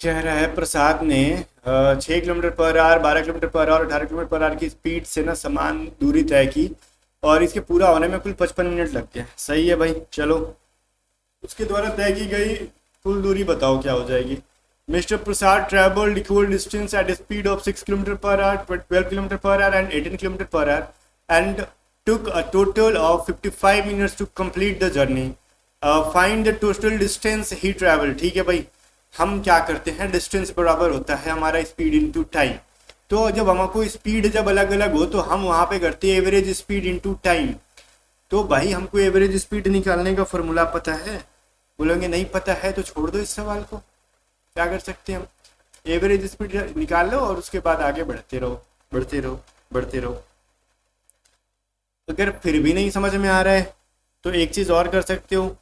कह रहा है प्रसाद ने 6 kilometre per hour, 12 kilometre per our, 18 kilometre per our की स्पीड से ना समान दूरी तय की, और इसके पूरा होने में कुल 55 मिनट लग गए। सही है भाई, चलो। उसके द्वारा तय की गई कुल दूरी बताओ क्या हो जाएगी। Mister Prasad travelled equal distance at speed of 6 kilometre per hour, 12 kilometre per hour and 18 kilometre per hour and took a total of 55 minutes to complete the journey। Find the total distance he traveled। ठीक है भाई, हम क्या करते हैं, distance बराबर होता है हमारा स्पीड इनटू टाइम। तो जब हमको स्पीड जब अलग अलग हो, तो हम वहां पे करते हैं एवरेज स्पीड इनटू टाइम। तो भाई हमको एवरेज स्पीड निकालने का फॉर्मूला पता है, बोलोगे नहीं पता है तो छोड़ दो इस सवाल को। क्या कर सकते हैं हम, एवरेज स्पीड निकाल लो और उसके बाद आगे बढ़ते रहो, बढ़ते रहो, बढ़ते रहो। अगर फिर भी नहीं समझ में आ रहा है तो एक चीज और कर सकते हो,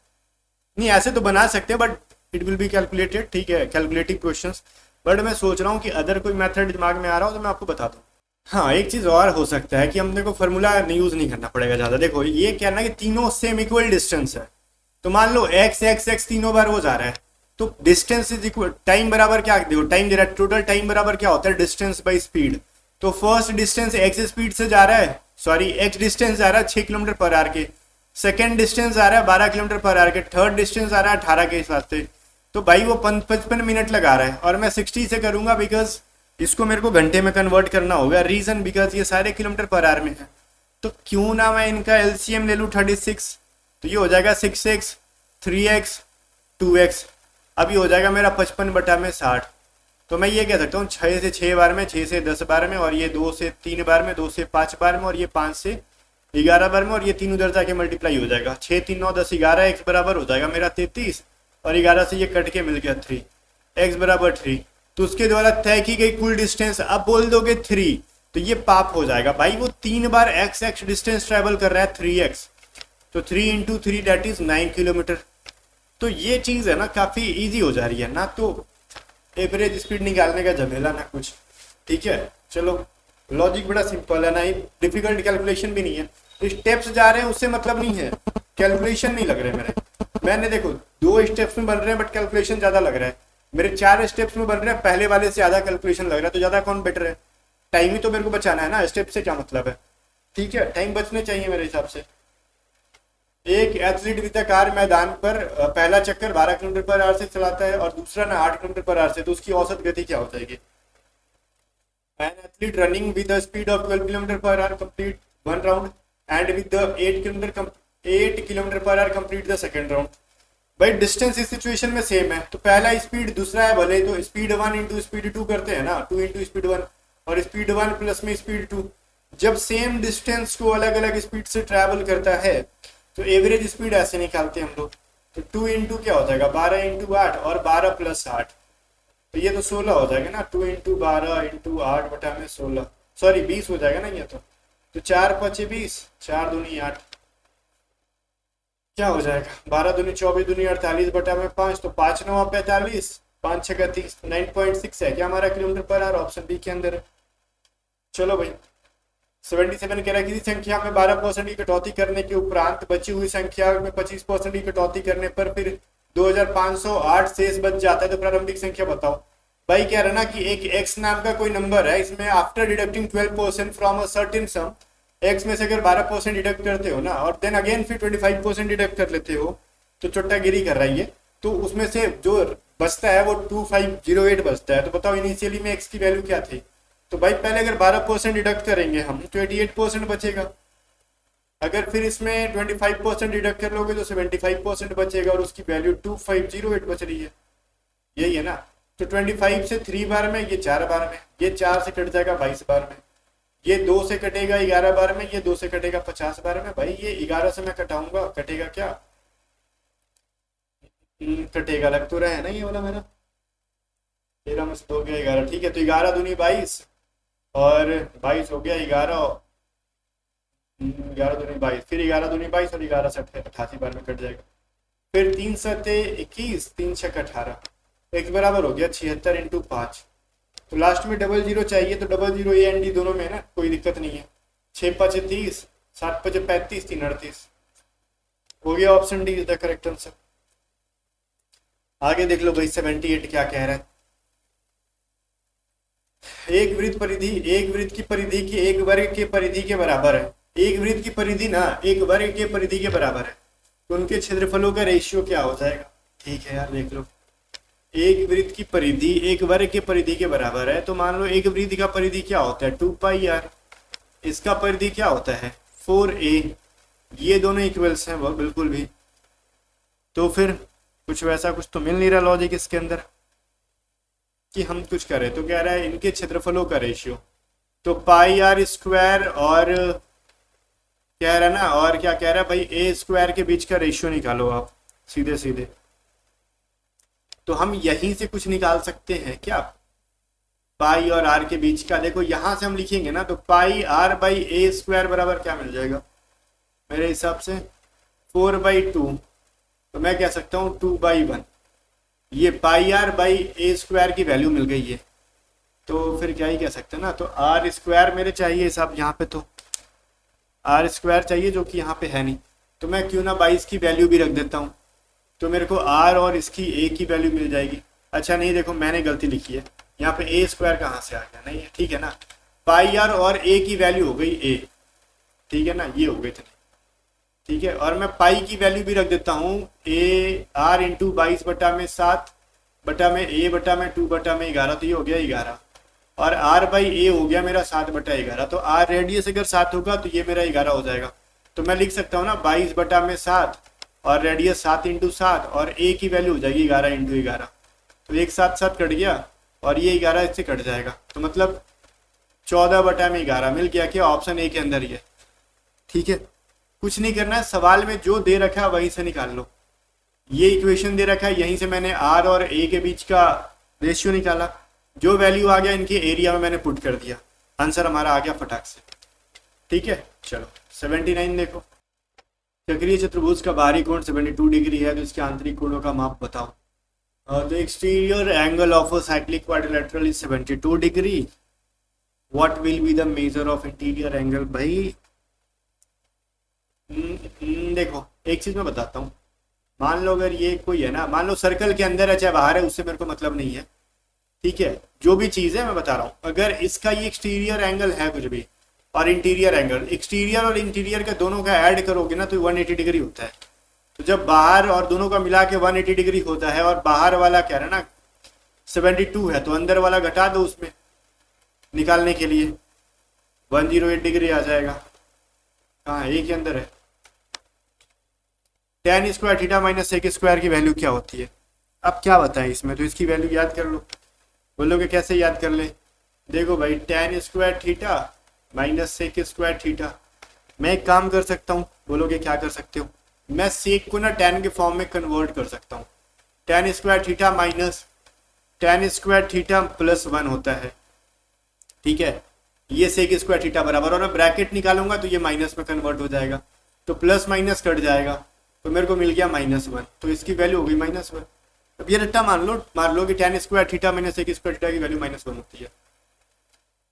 नहीं ऐसे तो बना सकते हैं but it will be calculated. ठीक है, कैलकुलेटिव क्वेश्चंस, बट मैं सोच रहा हूँ कि अदर कोई मेथड दिमाग में आ रहा हो तो मैं आपको बता दूँ। हाँ, एक चीज और हो सकता है कि हमने को फॉर्मूला यूज नहीं करना पड़ेगा ज्यादा। देखो ये क्या ना कि तीनों सेम इक्वल डिस्टेंस है, तो मान लो एक्स एक्स एक्स तीनों बार वो जा रहा है, तो डिस्टेंस इज इक्वल, टाइम बराबर क्या, देखो टाइम दे रहा है, टोटल टाइम बराबर क्या होता है, डिस्टेंस बाई स्पीड। तो फर्स्ट डिस्टेंस एक्स स्पीड से जा रहा है, सॉरी एक्स डिस्टेंस जा रहा है 6 किलोमीटर पर आवर के, सेकेंड डिस्टेंस आ रहा है 12 किलोमीटर पर आवर के, थर्ड डिस्टेंस आ रहा है 18 के हिसाब से। तो भाई वो 55 मिनट लगा रहा है, और मैं 60 से करूंगा बिकॉज इसको मेरे को घंटे में कन्वर्ट करना होगा। रीजन बिकॉज ये सारे किलोमीटर पर आवर में है, तो क्यों ना मैं इनका एलसीएम ले लूँ 36। तो ये हो जाएगा 6x 3x 2x। अभी हो जाएगा मेरा 55/60। तो मैं ये कह सकता हूँ 6 से 6 बार में, 6 से 10 बार में, और ये 2 से 3 बार में, 2 से 5 बार में, और ये 5 से 11 बार में, और ये 3 उधर जाके मल्टीप्लाई हो जाएगा। 6 3 9 10 11 x बराबर हो जाएगा मेरा 33, और 11 से ये कट के मिल गया 3, x बराबर 3। तो उसके द्वारा तय की गई कुल डिस्टेंस, अब बोल दोगे 3 तो ये पाप हो जाएगा भाई, वो 3 बार x डिस्टेंस ट्रेवल कर रहा है 3x, तो 3 × 3 दैट इज 9 किलोमीटर। तो ये चीज है ना काफी इजी हो जा रही है ना, तो एवरेज स्पीड निकालने का झमेला ना कुछ। ठीक है, चलो लॉजिक बड़ा सिंपल है ना, डिफिकल्ट कैलकुलेशन भी नहीं है। स्टेप्स जा रहे हैं उससे मतलब नहीं है, कैलकुलेशन नहीं लग रहे मेरे। मैंने देखो 2 स्टेप्स में बन रहे हैं बट कैलकुलेशन ज्यादा लग रहा है। मेरे 4 स्टेप्स में बन रहे हैं, पहले वाले से ज्यादा कैलकुलेशन लग रहा है, तो ज्यादा कौन बेटर है। टाइम ही तो मेरे को बचाना है ना, स्टेप से क्या मतलब है। ठीक है, टाइम बचने चाहिए मेरे हिसाब से। एक एथलीट विद कार मैदान पर पहला चक्कर 12 किलोमीटर पर आवर से चलाता है और दूसरा ना 8 किलोमीटर पर आवर से, तो उसकी औसत गति क्या हो जाएगी? An athlete running with a speed of 12 kilometer per hour complete one round and with the 8 kilometer per hour complete the second round. भाई डिस्टेंस इस सिचुएशन में सेम है, तो पहला स्पीड दूसरा है भले, तो स्पीड 1 इंटू स्पीड 2 करते हैं ना, 2 इंटू स्पीड 1 और स्पीड 1 प्लस में स्पीड 2। जब सेम डिस्टेंस को अलग अलग स्पीड से ट्रैवल करता है तो एवरेज स्पीड ऐसे निकालते हैं हम लोग। तो 2 इंटू क्या हो जाएगा 12 इंटू 8 और 12 प्लस 8, तो ये तो 16 हो जाएगा ना। 2 इंटू 12 इंटू 8 बटा में 16, सॉरी 20 हो जाएगा ना ये तो 4 5 20, 4 दूनी 8, क्या हो जाएगा 12 दूनी 24 दूनी 48 बटा में 5, तो 5 9 45, 5 6 30, 9.6 है क्या हमारा kilometre per our, option B के अंदर है। चलो भाई 77 कह रहा है किसी संख्या में 12% की कटौती करने के उपरांत बची हुई संख्या में 25% की कटौती करने पर फिर 2508 शेष बच जाता है, तो प्रारंभिक संख्या बताओ। भाई कह रहा ना कि एक x नाम का कोई नंबर है, इसमें after deducting 12% from a certain some, x में से अगर 12% डिडक्ट करते हो ना और देन अगेन फिर 25% डिडक्ट कर लेते हो, तो चुट्टागिरी कर रही है, तो उसमें से जो बचता है वो 2508 बचता है। तो बताओ इनिशियली में x की वैल्यू क्या थी? तो भाई पहले अगर 12% डिडक्ट करेंगे हम तो 88% बचेगा, अगर फिर इसमें 25% डिडक्ट कर लोगे तो 75% बचेगा और उसकी वैल्यू 2508 बच रही है, यही है ना। तो 25 से 3 बार में, ये 4 बार में, ये 4 से कट जाएगा 22 बार में, ये 2 से कटेगा 11 बार में, ये 2 से कटेगा 50 बार में। भाई ये 11 से मैं कटाऊंगा, कटेगा क्या? कटेगा, लग तो रहा है ना ये वाला मेरा। 13 में से 2 गया 11, ठीक है। तो 11 दूनी 22 और 22 हो गया 11, 11 दूनी 22, फिर 11 दूनी 22 और 11 से 88 बार में कट जाएगा। फिर 3 सते 21, 3 छक 18, x बराबर हो गया 76 इंटू 5। तो लास्ट में डबल जीरो चाहिए, तो double zero A and D दोनों में है ना, कोई दिक्कत नहीं है। 6 5 30, 7 5 35, 3 38 हो गया, option D is the correct answer. आगे देख लो भाई 78 क्या कह रहा है। एक वृत्त की परिधि की एक वर्ग के परिधि के बराबर है। एक वृत्त की परिधि ना एक वर्ग के परिधि के बराबर है, तो उनके क्षेत्रफलों का रेशियो क्या हो जाएगा? ठीक है यार देख लो, एक वृत्त की परिधि एक वर्ग के परिधि के बराबर है, तो मान लो एक वृत्त का परिधि क्या होता है 2 पाई आर, इसका परिधि क्या होता है 4a, ये दोनों इक्वल्स हैं वो बिल्कुल भी। तो फिर कुछ वैसा कुछ तो मिल नहीं रहा लॉजिक इसके अंदर कि हम कुछ करें। तो कह रहा है इनके क्षेत्रफलों का रेशियो, तो पाई आर स्क्वायर और कह रहा है ना, और क्या कह रहा है भाई ए स्क्वायर के बीच का रेशियो निकालो आप सीधे सीधे। तो हम यहीं से कुछ निकाल सकते हैं क्या, पाई और आर के बीच का। देखो यहां से हम लिखेंगे ना, तो पाई आर बाई ए स्क्वायर बराबर क्या मिल जाएगा मेरे हिसाब से 4/2, तो मैं कह सकता हूँ 2/1। ये पाई आर बाई ए स्क्वायर की वैल्यू मिल गई है, तो फिर क्या ही कह सकते हैं ना। तो आर स्क्वायर मेरे चाहिए साहब यहाँ पे, तो आर स्क्वायर चाहिए जो कि यहाँ पे है नहीं, तो मैं क्यों ना 22 की वैल्यू भी रख देता हूँ, तो मेरे को आर और इसकी ए की वैल्यू मिल जाएगी। अच्छा नहीं देखो मैंने गलती लिखी है, यहाँ पे ए स्क्वायर कहाँ से आ गया, नहीं ठीक है ना, पाई आर और ए की वैल्यू हो गई ए, ठीक है ना, ये हो गई इतनी, ठीक है। और मैं पाई की वैल्यू भी रख देता हूँ ए आर इंटू 22 बटा में 7 बटा में ए बटा में 2 बटा में 11, तो ये हो गया 11, और आर बाई ए हो गया मेरा 7 बटा 11, तो आर रेडियस अगर 7 होगा तो ये मेरा 11 हो जाएगा। तो मैं लिख सकता हूँ ना 22 बटा में 7 और रेडियस 7 इंटू 7 और ए की वैल्यू हो जाएगी 11 इंटू 11, तो एक 7 कट गया और ये 11 इससे कट जाएगा, तो मतलब 14 बटा में 11 मिल गया, क्या ऑप्शन ए के अंदर ही है। ठीक है, कुछ नहीं करना है, सवाल में जो दे रखा है वहीं से निकाल लो। ये इक्वेशन दे रखा है, यहीं से मैंने आर और ए के बीच का रेशियो निकाला, जो वैल्यू आ गया इनके एरिया में मैंने पुट कर दिया, आंसर हमारा आ गया फटाक से। ठीक है चलो 79 देखो, चक्रीय चतुर्भुज का बाहरी कोण 72 डिग्री है, तो इसके आंतरिक कोणों का माप बताओ। The exterior angle of a cyclic quadrilateral is 72 degree, what will be the measure of interior angle. भाई देखो एक चीज मैं बताता हूँ, मान लो अगर ये कोई है ना, मान लो सर्कल के अंदर है चाहे बाहर है, उससे मेरे को मतलब नहीं है, ठीक है, जो भी चीज है मैं बता रहा हूँ, अगर इसका ये एक्सटीरियर एंगल है कुछ भी, और इंटीरियर एंगल, एक्सटीरियर और इंटीरियर के दोनों का ऐड करोगे ना तो 180 डिग्री होता है। तो जब बाहर और दोनों का मिला के 180 डिग्री होता है और बाहर वाला क्या है ना 72 है, तो अंदर वाला घटा दो उसमें निकालने के लिए 108 डिग्री आ जाएगा। कहाँ है, एक के अंदर है। tan square theta minus sec square की वैल्यू क्या होती है? अब क्या बताएं इसमें, तो इसकी वैल्यू याद कर लो। बोलोगे कैसे याद कर ले? देखो भाई tan square theta minus sec square theta, मैं एक काम कर सकता हूँ। बोलोगे क्या कर सकते हो? मैं सेक को ना tan के फॉर्म में कन्वर्ट कर सकता हूँ। tan square theta minus tan square theta plus 1 होता है, ठीक है। ये सेक स्क्वायर थीटा बराबर, और मैं ब्रैकेट निकालूंगा तो ये माइनस में कन्वर्ट हो जाएगा, तो प्लस माइनस कट जाएगा, तो मेरे को मिल गया -1, तो इसकी वैल्यू हो गई -1। अब ये रट्टा मान लो कि tan square theta minus sec square theta की वैल्यू -1 होती है।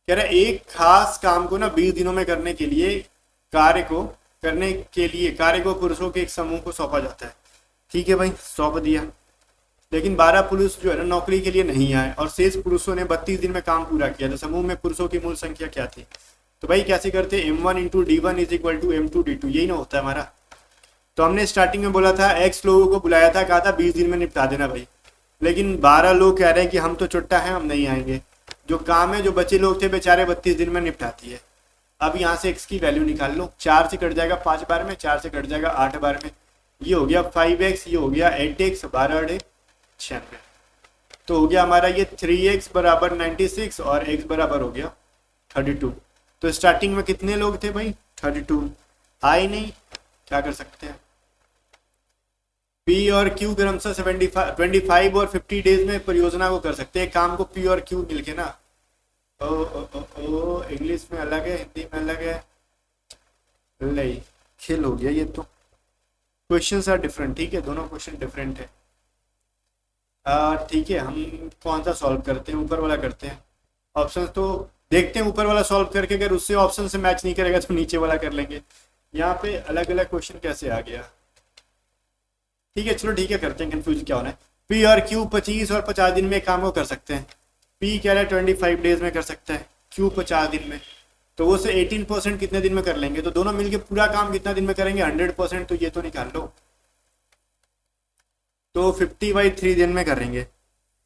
कह रहा है एक खास काम को ना 20 दिनों में करने के लिए कार्य को पुरुषों के एक समूह को सौंपा जाता है। ठीक है भाई, सौंप दिया, लेकिन 12 पुरुष जो है ना नौकरी के लिए नहीं आए और शेष पुरुषों ने 32 दिन में काम पूरा किया। तो समूह में पुरुषों की मूल संख्या क्या थी? तो भाई कैसे करते? m1 into d1 is equal to m2 d2, यही ना होता है हमारा। तो हमने स्टार्टिंग में बोला था x लोगों को बुलाया था, कहा था 20 दिन में निपटा देना भाई, लेकिन 12 लोग कह रहे हैं कि हम तो चुट्टा है, हम नहीं आएंगे। जो काम है जो बचे लोग थे बेचारे 32 दिन में निपटाती है। अब यहाँ से x की वैल्यू निकाल लो, 4 से कट जाएगा 5 बार में, 4 से कट जाएगा 8 बार में, ये हो गया 5x, ये हो गया 8x, 12 96, तो हो गया हमारा ये 3x बराबर 96 और x बराबर हो गया 32। तो स्टार्टिंग में कितने लोग थे भाई? 32। आए नहीं, क्या कर सकते हैं? P और Q क्रमशः 25 और 50 डेज में परियोजना को कर सकते हैं। काम को P और Q मिलके ना, ओ इंग्लिश में अलग है, हिंदी में अलग है, नहीं खेल हो गया ये तो। क्वेश्चंस आर डिफरेंट, ठीक है, दोनों क्वेश्चन डिफरेंट है। ठीक है, हम कौन सा सॉल्व करते हैं? ऊपर वाला करते हैं। ऑप्शन तो देखते हैं ऊपर वाला सॉल्व करके, अगर उससे ऑप्शन से मैच नहीं करेगा तो नीचे वाला कर लेंगे। यहाँ पे अलग अलग क्वेश्चन कैसे आ गया? ठीक है चलो ठीक है, करते हैं, कंफ्यूज क्या होना है। P और Q 25 और 50 दिन में काम को कर सकते हैं। P कह रहा है 25 डेज में कर सकता है, Q 50 दिन में, तो वो से 18% कितने दिन में कर लेंगे? तो दोनों मिलके पूरा काम कितना दिन में करेंगे? 100%, तो ये तो निकाल लो, तो 50/3 दिन में करेंगे।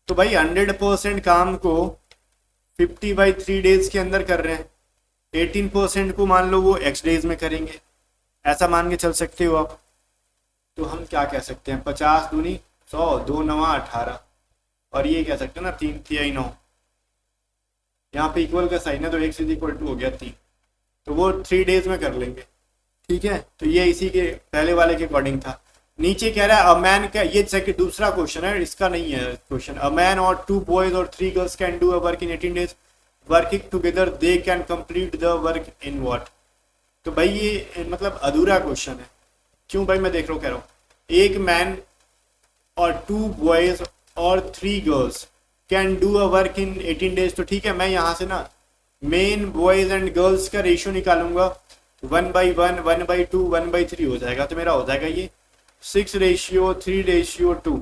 तो भाई 100% काम को 50/3 डेज के अंदर कर रहे हैं, 18% को मान लो वो x डेज में करेंगे, ऐसा मान के चल सकते हो आप। तो हम क्या कह सकते हैं? 50 दूनी 100, 2 9 18, और ये कह सकते हैं ना 3 3 9, यहाँ पे इक्वल का साइन है तो x इज इक्वल टू हो गया 3, तो वो 3 डेज में कर लेंगे। ठीक है, तो ये इसी के पहले वाले के अकॉर्डिंग था। नीचे कह रहा है अ मैन का, ये सेकंड दूसरा क्वेश्चन है, इसका नहीं है क्वेश्चन। अ मैन और 2 बॉयज और 3 girls can do a work in 18 days, working together they can complete the work in what? तो भाई ये मतलब अधूरा क्वेश्चन है। क्यों भाई? मैं देख रहा हूँ, कह रहा हूँ एक मैन और 2 बॉयज और 3 girls can do a work in 18 days, तो ठीक है, मैं यहाँ से ना मेन बॉयज एंड गर्ल्स का रेशियो निकालूंगा, 1/1 1/2 1/3 हो जाएगा, तो मेरा हो जाएगा ये 6:3:2।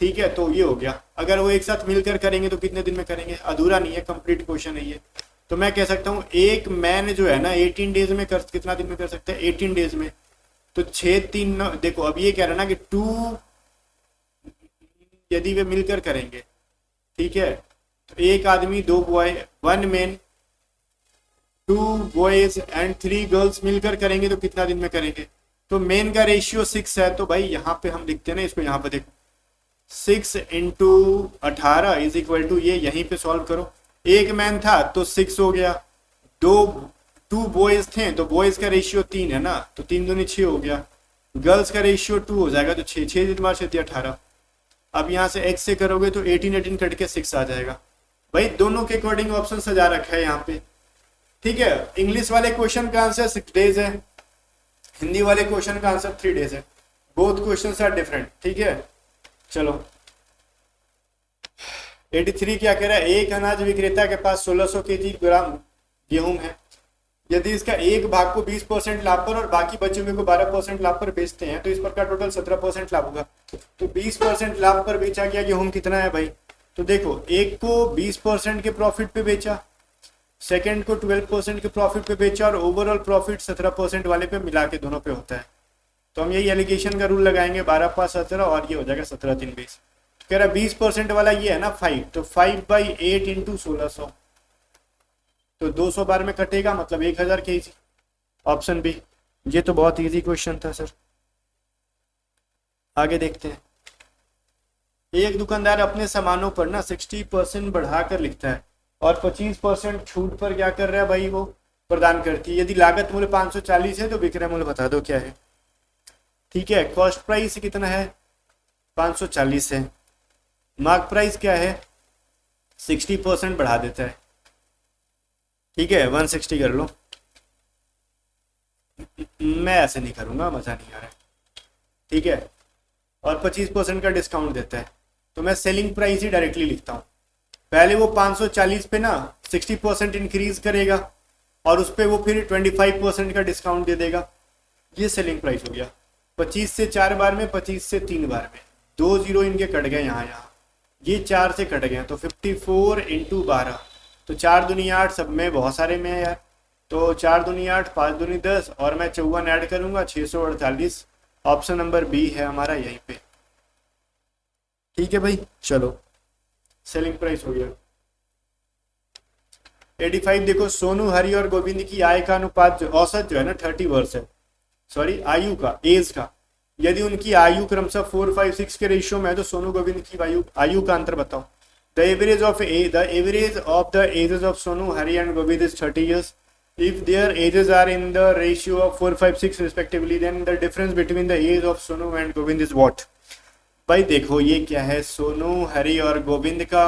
ठीक है, तो ये हो गया। अगर वो एक साथ मिलकर करेंगे तो कितने दिन में करेंगे? अधूरा नहीं है, कंप्लीट क्वेश्चन है ये। तो मैं कह सकता हूँ एक मैन जो है ना 18 डेज में कर, कितना दिन में कर सकते हैं? 18 डेज में, तो 6 3 9, देखो अब ये कह रहा है ना कि 2 यदि वे मिलकर करेंगे, ठीक है, तो एक आदमी 2 boy 1 man 2 boys and 3 girls मिलकर करेंगे तो कितना दिन में करेंगे? तो मेन का रेशियो 6 है, तो भाई यहाँ पे हम लिखते हैं ना इसको, यहाँ पे देखो 6 × 18 इज इक्वल टू, ये यहीं पे सॉल्व करो। एक मैन था तो 6 हो गया, 2 बॉयज थे तो बॉयज का रेशियो 3 है ना, तो 3 दूनी 6 हो गया, गर्ल्स का रेशियो 2 हो जाएगा, तो 6 6 दिन बाद 6 18। अब यहाँ से x से करोगे तो 18 कट के 6 आ जाएगा। भाई दोनों के अकॉर्डिंग ऑप्शन सजा रखा है यहाँ पे। ठीक है, इंग्लिश वाले क्वेश्चन का आंसर 6 डेज है, हिंदी वाले क्वेश्चन का आंसर 3 डेज है। Both questions are different. ठीक है, चलो 83 क्या कह रहा है? एक अनाज विक्रेता के पास 1600 किलोग्राम गेहूं है, यदि इसका एक भाग को 20% लाभ पर और बाकी बचे हुए को 12% लाभ पर बेचते हैं तो इस पर का टोटल 17% लाभ होगा। तो 20% लाभ पर बेचा गया गेहूं कितना है भाई? तो देखो एक को 20% के प्रॉफिट पे बेचा, सेकंड को 12% के प्रॉफिट पे बेचा और ओवरऑल प्रॉफिट 17% वाले पे मिला के दोनों पे होता है। तो हम यही एलिगेशन का रूल लगाएंगे, 12 5 17 और ये हो जाएगा 17 3 20। कह रहा 20% वाला ये है ना 5, तो 5/8 इंटू 1600, तो 200 बार में कटेगा, मतलब 1000 kg। Option B. ये तो बहुत इजी क्वेश्चन था सर। आगे देखते हैं। एक दुकानदार अपने सामानों पर ना 60% बढ़ाकर लिखता है और 25% छूट पर क्या कर रहा है भाई, वो प्रदान करती है। यदि लागत मूल्य 540 है तो विक्रय मूल्य बता दो क्या है। ठीक है, कॉस्ट प्राइस कितना है, 540 है। मार्क प्राइस क्या है, 60% बढ़ा देता है। ठीक है, 160 कर लो। मैं ऐसे नहीं करूंगा, मजा नहीं आ रहा है। ठीक है, और 25% का डिस्काउंट देता है, तो मैं सेलिंग प्राइस ही डायरेक्टली लिखता हूँ। पहले वो 540 पे ना 60% इंक्रीज करेगा और उस पर वो फिर 25% का डिस्काउंट दे देगा। ये सेलिंग प्राइस हो गया। 25 से 4 बार में, 25 से 3 बार में, 2 जीरो इनके कट गए यहाँ, ये 4 से कट गए, तो 54 इंटू 12, तो 4 दूनी 8, सब में बहुत सारे में है यार, तो 4 दूनी 8, 5 दूनी 10 और मैं 54 ऐड करूंगा, 648। ऑप्शन नंबर बी है हमारा यहीं पे। ठीक है भाई, चलो सेलिंग प्राइस हो गया। 85 देखो, सोनू हरि और गोविंद की आय का अनुपात औसत जो है ना 30 वर्ष है, सॉरी आयु का, एज का। यदि उनकी आयु क्रमशः 4 5 6 के रेशियो में है तो सोनू गोविंद की आयु का अंतर बताओ। The average of the ages of Sonu Hari and Govind is 30 years. If their ages are in the ratio of 4 5 6 respectively, then the difference between the age of Sonu and Govind is what? भाई देखो ये क्या है, सोनू हरि और गोविंद का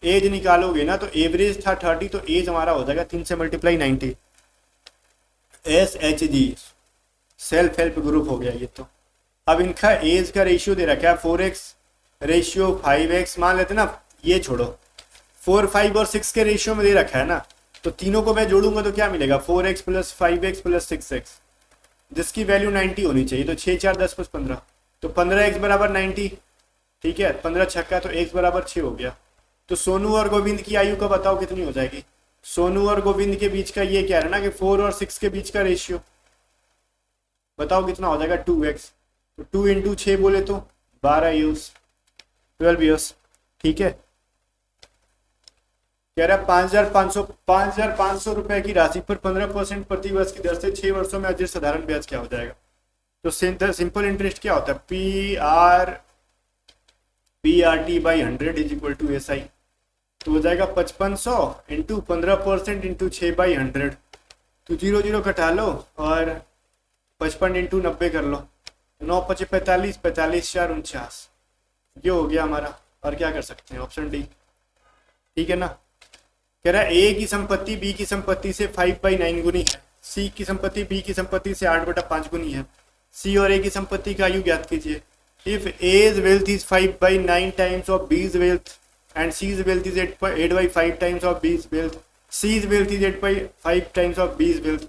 एज निकालोगे ना तो एवरेज था 30, तो एज हमारा हो जाएगा 3 से multiply 90। SHG self help group हो गया ये तो। अब इनका एज का रेशियो दे रखा है 4x रेशियो 5x, मान लेते ना, ये छोड़ो 4 5 और 6 के रेशियो में दे रखा है ना, तो तीनों को मैं जोड़ूंगा तो क्या मिलेगा, 4x plus 5x plus 6x, जिसकी वैल्यू 90 होनी चाहिए। तो 6 4 10 प्लस 15, तो 15x बराबर 90। ठीक है, 15 छक्का तो x बराबर 6 हो गया। तो सोनू और गोविंद की आयु का बताओ कितनी हो जाएगी। सोनू और गोविंद के बीच का ये क्या है ना कि 4 और 6 के बीच का रेशियो, बताओ कितना हो जाएगा, 2x। तो 2 इंटू 6 बोले तो 12 ईयर्स, 12 ईयर्स। ठीक है, कह रहा है 5,500 रुपए की राशि पर 15% प्रति वर्ष की दर से 6 वर्षों में अजय साधारण ब्याज क्या हो जाएगा। तो सिंपल इंटरेस्ट क्या होता है, PRT by 100 is equal to SI। तो हो जाएगा 5500 इंटू 15% इंटू 6/100, तो 0 0 कटा लो और 55 इंटू 90 कर लो, 9 5 45, 45 4 49, ये हो गया हमारा। और क्या कर सकते हैं, ऑप्शन डी। ठीक है ना। कह रहा है ए की संपत्ति बी की संपत्ति से 5/9 गुनी है, सी की संपत्ति बी की संपत्ति से 8/5 गुनी है। सी और ए की संपत्ति का आयु ज्ञात कीजिए। If A's wealth is 5/9 times of B's wealth and C's wealth is 8/5 times of B's wealth, C's wealth is 8/5 times of B's wealth,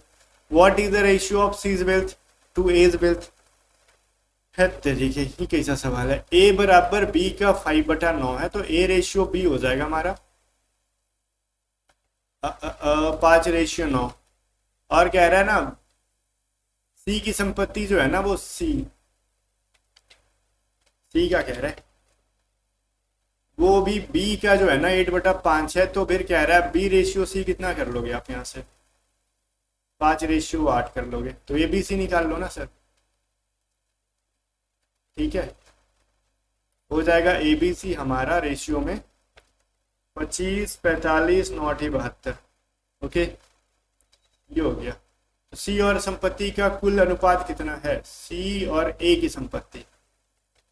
what is the ratio of C's wealth to A's wealth. है तरीके ही कैसा सवाल है। ए बराबर B का 5/9 है, तो ए ratio B हो जाएगा हमारा 5/9। और कह रहा है ना सी की संपत्ति जो है ना वो सी का कह रहा है वो भी बी का जो है ना 8/5 है, तो फिर कह रहा है बी रेशियो सी कितना कर लोगे आप, यहाँ से 5/8 कर लोगे, तो ये बी सी निकाल लो ना सर। ठीक है, हो जाएगा ABC हमारा रेशियो में 25 45 9 72। ओके, ये हो गया। तो सी और संपत्ति का कुल अनुपात कितना है, सी और ए की संपत्ति,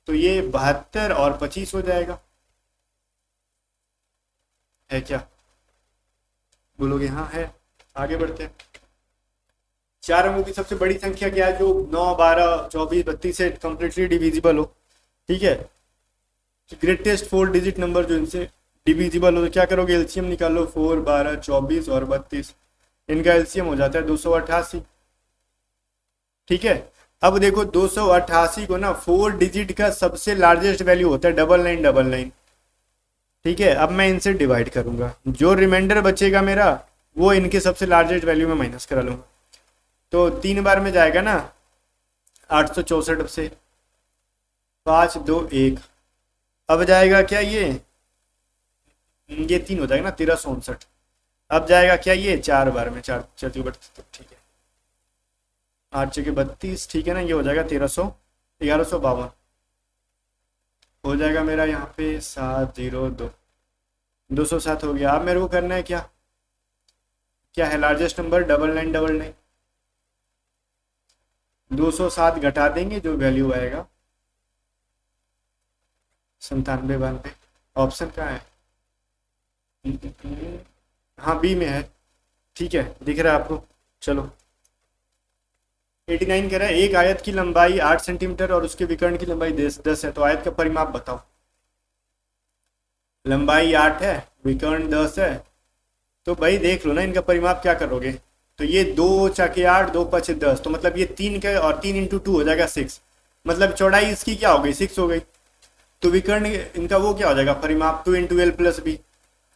तो ये 72 और 25 हो जाएगा। है क्या, बोलोगे हाँ है। आगे बढ़ते हैं। 4 अंकों की सबसे बड़ी संख्या क्या है जो 9 12 24 32 से कंप्लीटली डिविजिबल हो। ठीक है, ग्रेटेस्ट 4 डिजिट नंबर जो इनसे डिविजिबल हो, तो क्या करोगे, एलसीएम निकालो। 4 12 24 और 32, इनका एलसीएम हो जाता है 288। ठीक है, अब देखो 288 को ना 4 डिजिट का सबसे लार्जेस्ट वैल्यू होता है 9999। ठीक है, अब मैं इनसे डिवाइड करूंगा, जो रिमाइंडर बचेगा मेरा वो इनके सबसे लार्जेस्ट वैल्यू में माइनस करा लूँगा। तो 3 बार में जाएगा ना 864 से 5 2 1। अब जाएगा क्या ये 3 हो जाएगा ना 1359। अब जाएगा क्या ये 4 बार में 4 4 32, ठीक है 8 6 32, ठीक है ना, ये हो जाएगा 1152 हो जाएगा मेरा यहाँ पे 702 207 हो गया। अब मेरे को करना है क्या क्या है लार्जेस्ट नंबर 9999 207 घटा देंगे जो वैल्यू आएगा 9792। ऑप्शन कहाँ है? हाँ बी में है, ठीक है दिख रहा है आपको। चलो 89 कह रहा है एक आयत की लंबाई 8 सेंटीमीटर और उसके विकर्ण की लंबाई 10 है, तो आयत का परिमाप बताओ। लंबाई 8 है, विकर्ण 10 है, तो भाई देख लो ना इनका परिमाप क्या करोगे। तो ये 2 चौके 8 2 5 10, तो मतलब ये 3 का और 3 इंटू 2 हो जाएगा 6, मतलब चौड़ाई इसकी क्या हो गई 6 हो गई। तो विकर्ण इनका वो क्या हो जाएगा परिमाप 2 इंटू एल प्लस बी,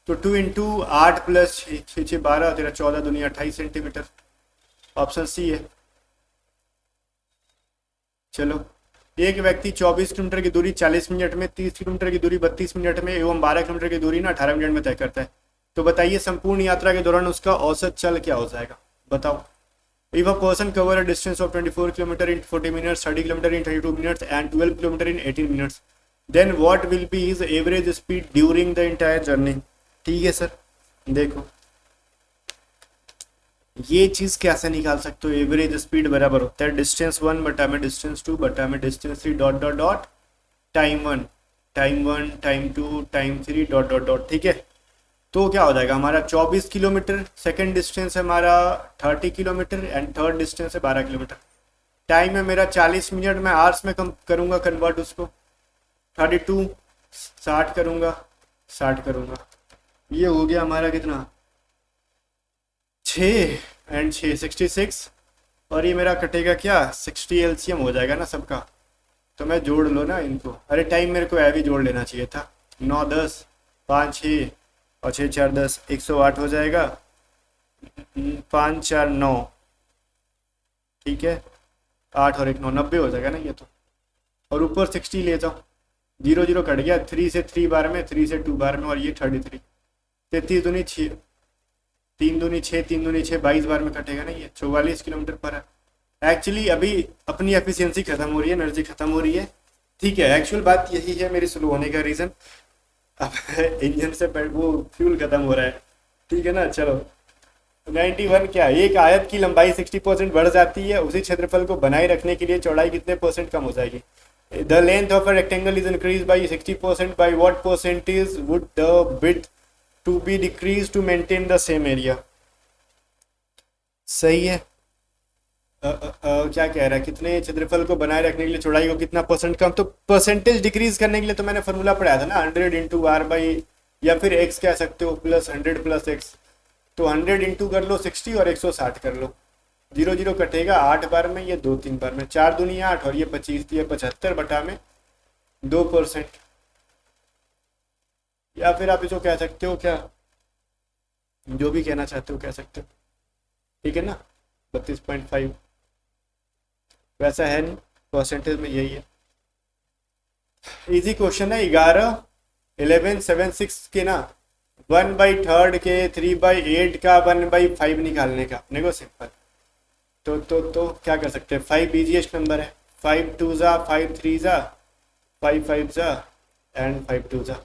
तो 2 इंटू 8 प्लस 6 6 12 13 14 दूनी 28 सेंटीमीटर। ऑप्शन सी है। चलो एक व्यक्ति 24 किलोमीटर की दूरी 40 मिनट में, 30 किलोमीटर की दूरी 32 मिनट में एवं 12 किलोमीटर की दूरी ना 18 मिनट में तय करता है, तो बताइए संपूर्ण यात्रा के दौरान उसका औसत चल क्या हो जाएगा बताओ। If a person cover a distance of 24 km in 40 minutes, 30 km in 32 minutes and 12 km in 18 minutes, then what will be his average speed during the entire journey? ठीक है सर, देखो ये चीज कैसे निकाल सकते हो। एवरेज स्पीड बराबर होता है डिस्टेंस 1 बटा में डिस्टेंस 2 बटा में distance 3 dot dot dot time 1 time 2 time 3 dot dot dot, ठीक है। तो क्या हो जाएगा हमारा 24 किलोमीटर, सेकेंड डिस्टेंस है हमारा 30 किलोमीटर एंड थर्ड डिस्टेंस है 12 किलोमीटर। टाइम है मेरा 40 मिनट में आवर्स में कम करूँगा कन्वर्ट उसको, 32 60 करूँगा 60 करूँगा, ये हो गया हमारा कितना 6 एंड 6 66, और ये मेरा कटेगा क्या 60 एलसीएम हो जाएगा ना सबका। तो मैं जोड़ लो ना इनको, अरे टाइम मेरे को भी जोड़ लेना चाहिए था। 9 10 5 6 और 6 4 10 108 हो जाएगा, 5 4 9, ठीक है 8 और 1 9 90 हो जाएगा ना ये तो। और ऊपर 60 ले जाओ, 0 0 कट गया, 3 से 3 बार में 3 से 2 बार में, और ये 33 33 दूनी 6 3 दूनी 6 3 दूनी 6 22 बार में कटेगा ना ये 44 किलोमीटर पर है। एक्चुअली अभी अपनी एफिशिएंसी खत्म हो रही है, एनर्जी खत्म हो रही है, ठीक है। एक्चुअल बात यही है मेरी स्लो होने का रीज़न, अब इंजन से वो फ्यूल खत्म हो रहा है, ठीक है ना। चलो 91 क्या, एक आयत की लंबाई 60% बढ़ जाती है, उसी क्षेत्रफल को बनाए रखने के लिए चौड़ाई कितने % कम हो जाएगी। The length of a rectangle is increase by 60%, by what percentage would the width to be decrease to maintain the same area. सही है। क्या कह रहा है कितने क्षेत्रफल को बनाए रखने के लिए चौड़ाई को कितना % कम, तो परसेंटेज डिक्रीज करने के लिए तो मैंने फॉर्मूला पढ़ाया था ना 100 इंटू आर बाई, या फिर x कह सकते हो प्लस 100 प्लस x, तो 100 इंटू कर लो 60 और 160 कर लो, 0 0 कटेगा 8 बार में, ये 2 3 बार में, 4 दूनी 8 और ये 25, ये 75 बटा में 2%, या फिर आप इसको कह सकते हो क्या जो भी कहना चाहते हो कह सकते हो, ठीक है ना 32.5, वैसा है नहीं परसेंटेज में यही है। इजी क्वेश्चन है 11 के ना 1/3 के 3/8 का 1/5 निकालने का अपने को सिंपल। तो क्या कर सकते हैं, 5 इजीएस्ट नंबर है, 5 2 जा 5 3 जा 5 5 जा एंड 5 2 जा,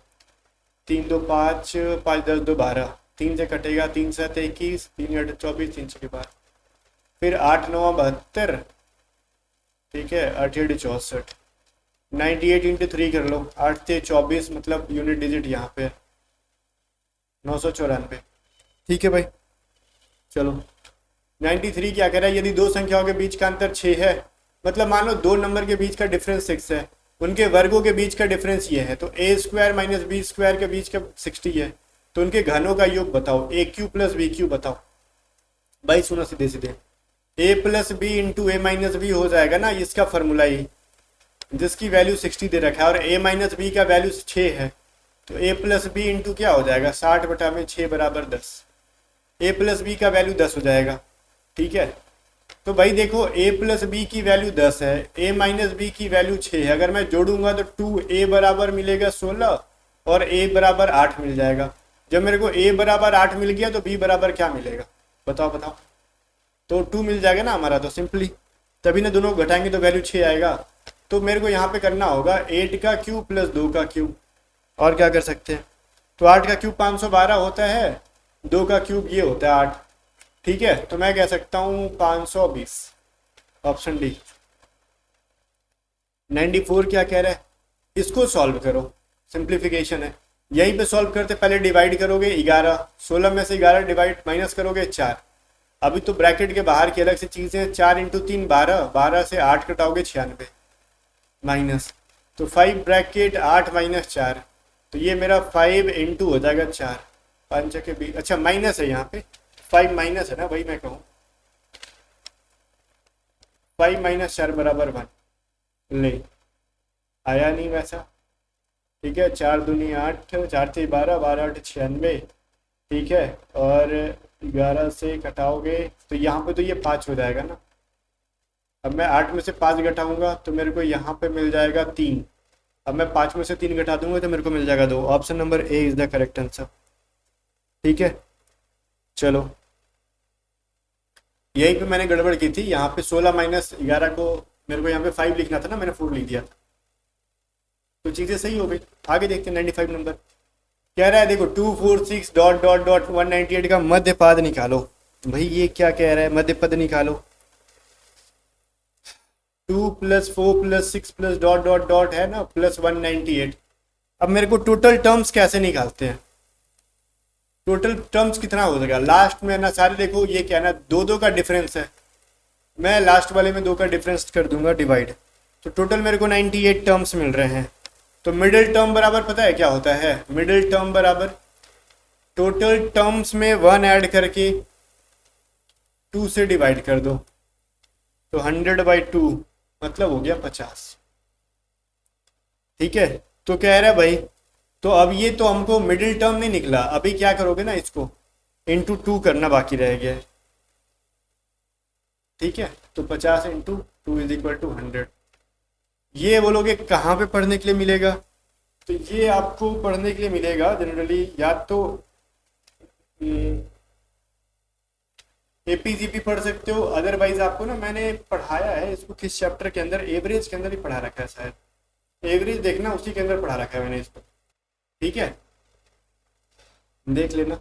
3 2 5 5 10 2 12, 3 से कटेगा 3 7 21 3 8 24 3 6 12, फिर 8 9 72, ठीक है 8 8 64, 98 इंटू 3 कर लो, 8 से 24 मतलब यूनिट डिजिट यहाँ पे 994, ठीक है भाई। चलो 93 क्या कह रहा है, यदि दो संख्याओं के बीच का अंतर 6 है, मतलब मान लो दो नंबर के बीच का डिफरेंस 6 है, उनके वर्गों के बीच का डिफरेंस ये है, तो a square minus B square के बीच का 60 है, तो उनके घनों का योग बताओ, a cube plus b cube बताओ। भाई सुनो सीधे सीधे, a plus b into a minus b हो जाएगा ना, इसका फॉर्मूला ही जिसकी वैल्यू 60 दे रखा है, और a माइनस बी का वैल्यू 6 है, तो a प्लस बी इंटू क्या हो जाएगा 60 बटा में 6 बराबर 10, ए प्लस बी का वैल्यू 10 हो जाएगा। ठीक है, तो भाई देखो ए प्लस बी की वैल्यू 10 है, ए माइनस बी की वैल्यू 6 है। अगर मैं जोड़ूंगा तो 2a बराबर मिलेगा 16 और a बराबर 8 मिल जाएगा। जब मेरे को a बराबर 8 मिल गया तो b बराबर क्या मिलेगा, बताओ बताओ। तो 2 मिल जाएगा ना हमारा, तो सिंपली तभी ना दोनों घटाएंगे तो वैल्यू 6 आएगा। तो मेरे को यहाँ पे करना होगा 8 का क्यूब प्लस 2 का क्यूब, और क्या कर सकते हैं। तो 8 का क्यूब 512 होता है, 2 का क्यूब ये होता है 8। ठीक है, तो मैं कह सकता हूँ 520, ऑप्शन डी। 94 क्या कह रहा है, इसको सॉल्व करो, सिंप्लीफिकेशन है। यहीं पे सॉल्व करते, पहले डिवाइड करोगे 11, 16 में से 11 डिवाइड माइनस करोगे 4। अभी तो ब्रैकेट के बाहर की अलग से चीज़ें हैं। 4 इंटू 3 12, 12 से 8 कटाओगे 96 माइनस, तो 5 ब्रैकेट 8 माइनस 4, तो ये मेरा 5 इंटू हो जाएगा 4, 5 के 20। अच्छा माइनस है यहाँ पे, 5 माइनस है ना भाई, मैं कहूँ 5 माइनस 4 बराबर 1, ले आया नहीं वैसा। ठीक है, 4 दूनी 8, 4 से 12, 12 8 96। ठीक है, और 11 से घटाओगे तो यहाँ पे तो ये 5 हो जाएगा ना। अब मैं 8 में से 5 घटाऊंगा तो मेरे को यहाँ पे मिल जाएगा 3। अब मैं 5 में से 3 घटा दूंगा तो मेरे को मिल जाएगा 2। Option number A is the correct answer. ठीक है, चलो यहीं पे मैंने गड़बड़ की थी। यहाँ पे 16 माइनस 11 को मेरे को यहाँ पे 5 लिखना था ना, मैंने 4 लिख दिया था, तो चीज़ें सही हो गई। आगे देखते हैं 95 नंबर कह रहा है, देखो 246 डॉट डॉट डॉट 198 का मध्य पाद निकालो। भाई ये क्या कह रहा है, मध्य पद निकालो। 2 plus 4 plus 6 plus dot dot dot है ना, प्लस 198। अब मेरे को टोटल टर्म्स कैसे निकालते हैं, टोटल टर्म्स कितना हो जाएगा लास्ट में ना सारे। देखो ये क्या है ना, 2 का डिफरेंस है, मैं लास्ट वाले में 2 का डिफरेंस कर दूंगा डिवाइड, तो टोटल मेरे को 98 टर्म्स मिल रहे हैं। तो मिडिल टर्म बराबर पता है क्या होता है, मिडिल टर्म बराबर टोटल टर्म्स में 1 ऐड करके 2 से डिवाइड कर दो, तो 100/2 मतलब हो गया 50। ठीक है, तो कह रहा है भाई, तो अब ये तो हमको मिडिल टर्म नहीं निकला, अभी क्या करोगे ना, इसको इंटू 2 करना बाकी रह गया है। ठीक है, तो 50 इंटू 2 इज इक्वल टू 100। ये बोलोगे कहाँ पे पढ़ने के लिए मिलेगा, तो ये आपको पढ़ने के लिए मिलेगा जनरली या तो एपीजीपी पढ़ सकते हो, अदरवाइज आपको ना मैंने पढ़ाया है इसको किस चैप्टर के अंदर, एवरेज के अंदर ही पढ़ा रखा है शायद, एवरेज देखना उसी के अंदर पढ़ा रखा है मैंने इसको। ठीक है, देख लेना।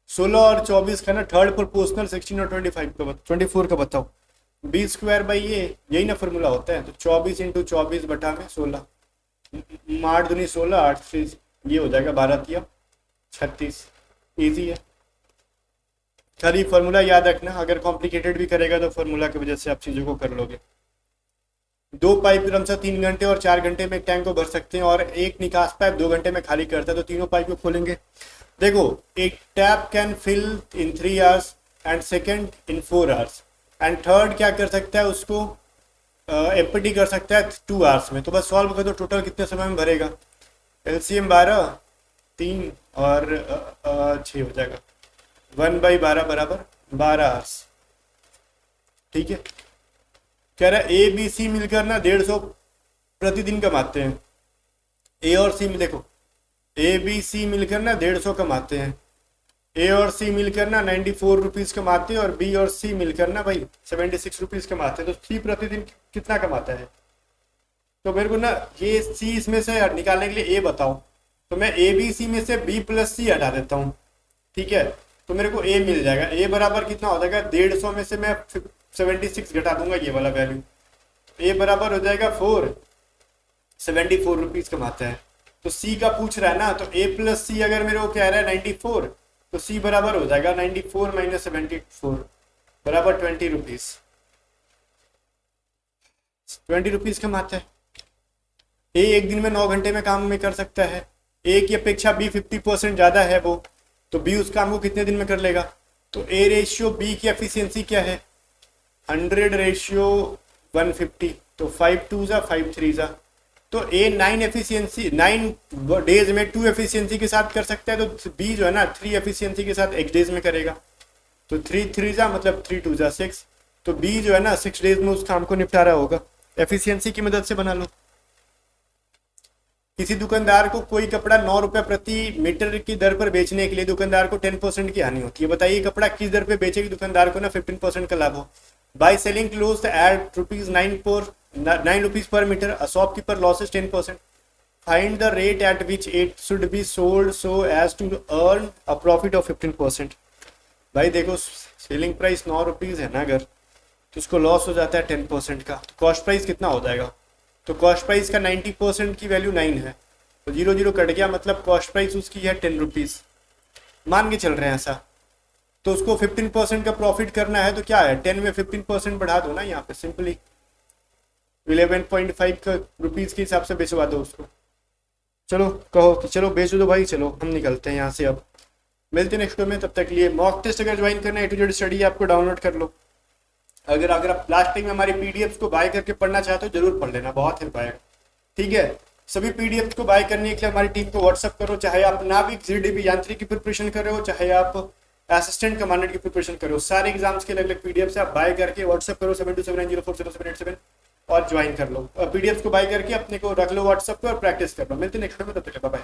16 और 24 का ना थर्ड प्रोपोर्शनल 16 और 24 का बताओ। बी स्क्वायर बाई ये, यही ना फॉर्मूला होता है, तो 24 इंटू 24 बटा में 16, 8 दूनी 16, 8 से ये हो जाएगा 12 तिया 36। ईजी है, खाली फॉर्मूला याद रखना, अगर कॉम्प्लिकेटेड भी करेगा तो फॉर्मूला की वजह से आप चीज़ों को कर लोगे। 2 पाइप क्रमशः 3 घंटे और 4 घंटे में टैंक को भर सकते हैं, और एक निकास पाइप 2 घंटे में खाली करता है, तो तीनों पाइप को खोलेंगे। देखो, एक tap can fill in 3 hours and second in 4 hours and third क्या कर सकता है, उसको एम्प्टी कर सकता है 2 आवर्स में। तो बस सॉल्व कर दो, टोटल कितने समय में भरेगा। एलसीएम 12, 3 और 6 हो जाएगा, 1/12 बराबर 12 आवर्स। ठीक है, कह रहा है ए बी सी मिलकर ना 150 प्रतिदिन कमाते हैं। ए और सी में देखो, ए बी सी मिलकर ना 150 कमाते हैं, ए और सी मिलकर ना 94 रुपीज़ कमाते हैं, और बी और सी मिलकर ना भाई 76 रुपीज़ कमाते हैं। तो सी प्रतिदिन कितना कमाता है, तो मेरे को ना ये सी इसमें से निकालने के लिए ए बताओ, तो मैं ए बी सी में से बी प्लस सी हटा देता हूँ। ठीक है, तो मेरे को ए मिल जाएगा। ए बराबर कितना हो जाएगा, 150 में से मैं 76 घटा दूंगा ये वाला वैल्यू, ए बराबर हो जाएगा 4, 74 रुपीज़ कमाता है। तो सी का पूछ रहा है ना, तो ए प्लस सी अगर मेरे को कह रहा है 94, तो सी बराबर हो जाएगा 94 माइनस 74 बराबर 20 रुपीज़। 20 रुपीज़ कमाता है। ए एक दिन में 9 घंटे में काम में कर सकता है, ए की अपेक्षा बी 50% ज़्यादा है वो, तो बी उस काम को कितने दिन में कर लेगा। तो ए रेशियो बी की एफिशिएंसी क्या है, 100/150, तो 5 2 जा 5 3 जा, तो ए 9 डेज में 2 एफिशिएंसी के साथ कर सकता है, तो बी जो है ना 3 एफिशिएंसी के साथ 8 डेज में करेगा। तो 3 3 जा मतलब 3 2 जा 6, तो बी जो है ना 6 डेज में उस काम को निपटा रहा होगा। एफिशिएंसी की मदद से बना लो। किसी दुकानदार को कोई कपड़ा 9 रुपए प्रति मीटर की दर पर बेचने के लिए दुकानदार को 10% की हानि होती है। बताइए कपड़ा किस दर पे बेचेगी दुकानदार को ना 15% का लाभ हो। By selling cloth at ₹9 per metre, a shopkeeper loses 10%। Find the rate at which it should be sold so as to earn a profit of 15%। भाई देखो सेलिंग प्राइस 9 रुपीज है ना अगर, तो उसको लॉस हो जाता है 10% का, तो कॉस्ट प्राइस कितना हो जाएगा? तो कॉस्ट प्राइस का 90% की वैल्यू 9 है, तो 0 0 कट गया, मतलब कॉस्ट प्राइस उसकी है 10 रुपीज, मान के चल रहे हैं ऐसा। तो उसको 15% का प्रॉफिट करना है, तो क्या है 10 में 15% बढ़ा दो ना, यहाँ पे सिंपली 11.5 का रुपीज के हिसाब से बेचवा दो उसको। चलो कहो कि चलो बेच दो भाई, चलो हम निकलते हैं यहाँ से, अब मिलते हैं नेक्स्ट वीडियो में। तब तक लिए मॉक टेस्ट अगर ज्वाइन करना है A to Z स्टडी आपको डाउनलोड कर लो। अगर आप लास्ट टाइम हमारे पीडीएफ को बाय करके पढ़ना चाहते हो जरूर पढ़ लेना, बहुत हेल्प आएगा। ठीक है, सभी पीडीएफ को बाय करने के लिए हमारी टीम को व्हाट्सअप करो, चाहे आप नाविक जीडीबी यांत्रिक की प्रिपरेशन कर रहे हो, चाहे आप असिस्टेंट कमांडेंट की प्रिपरेशन कर रहे हो, सारे एग्जाम्स के अलग अलग पीडीएफ से आप बाय करके व्हाट्सअप करो 7279040787 और ज्वाइन कर लो। पीडीएफ को बाय करके अपने को रख लो व्हाट्सअप पे और प्रैक्टिस कर लो। मिलते हैं नेक्स्ट वीडियो में, तब तक बाय बाय।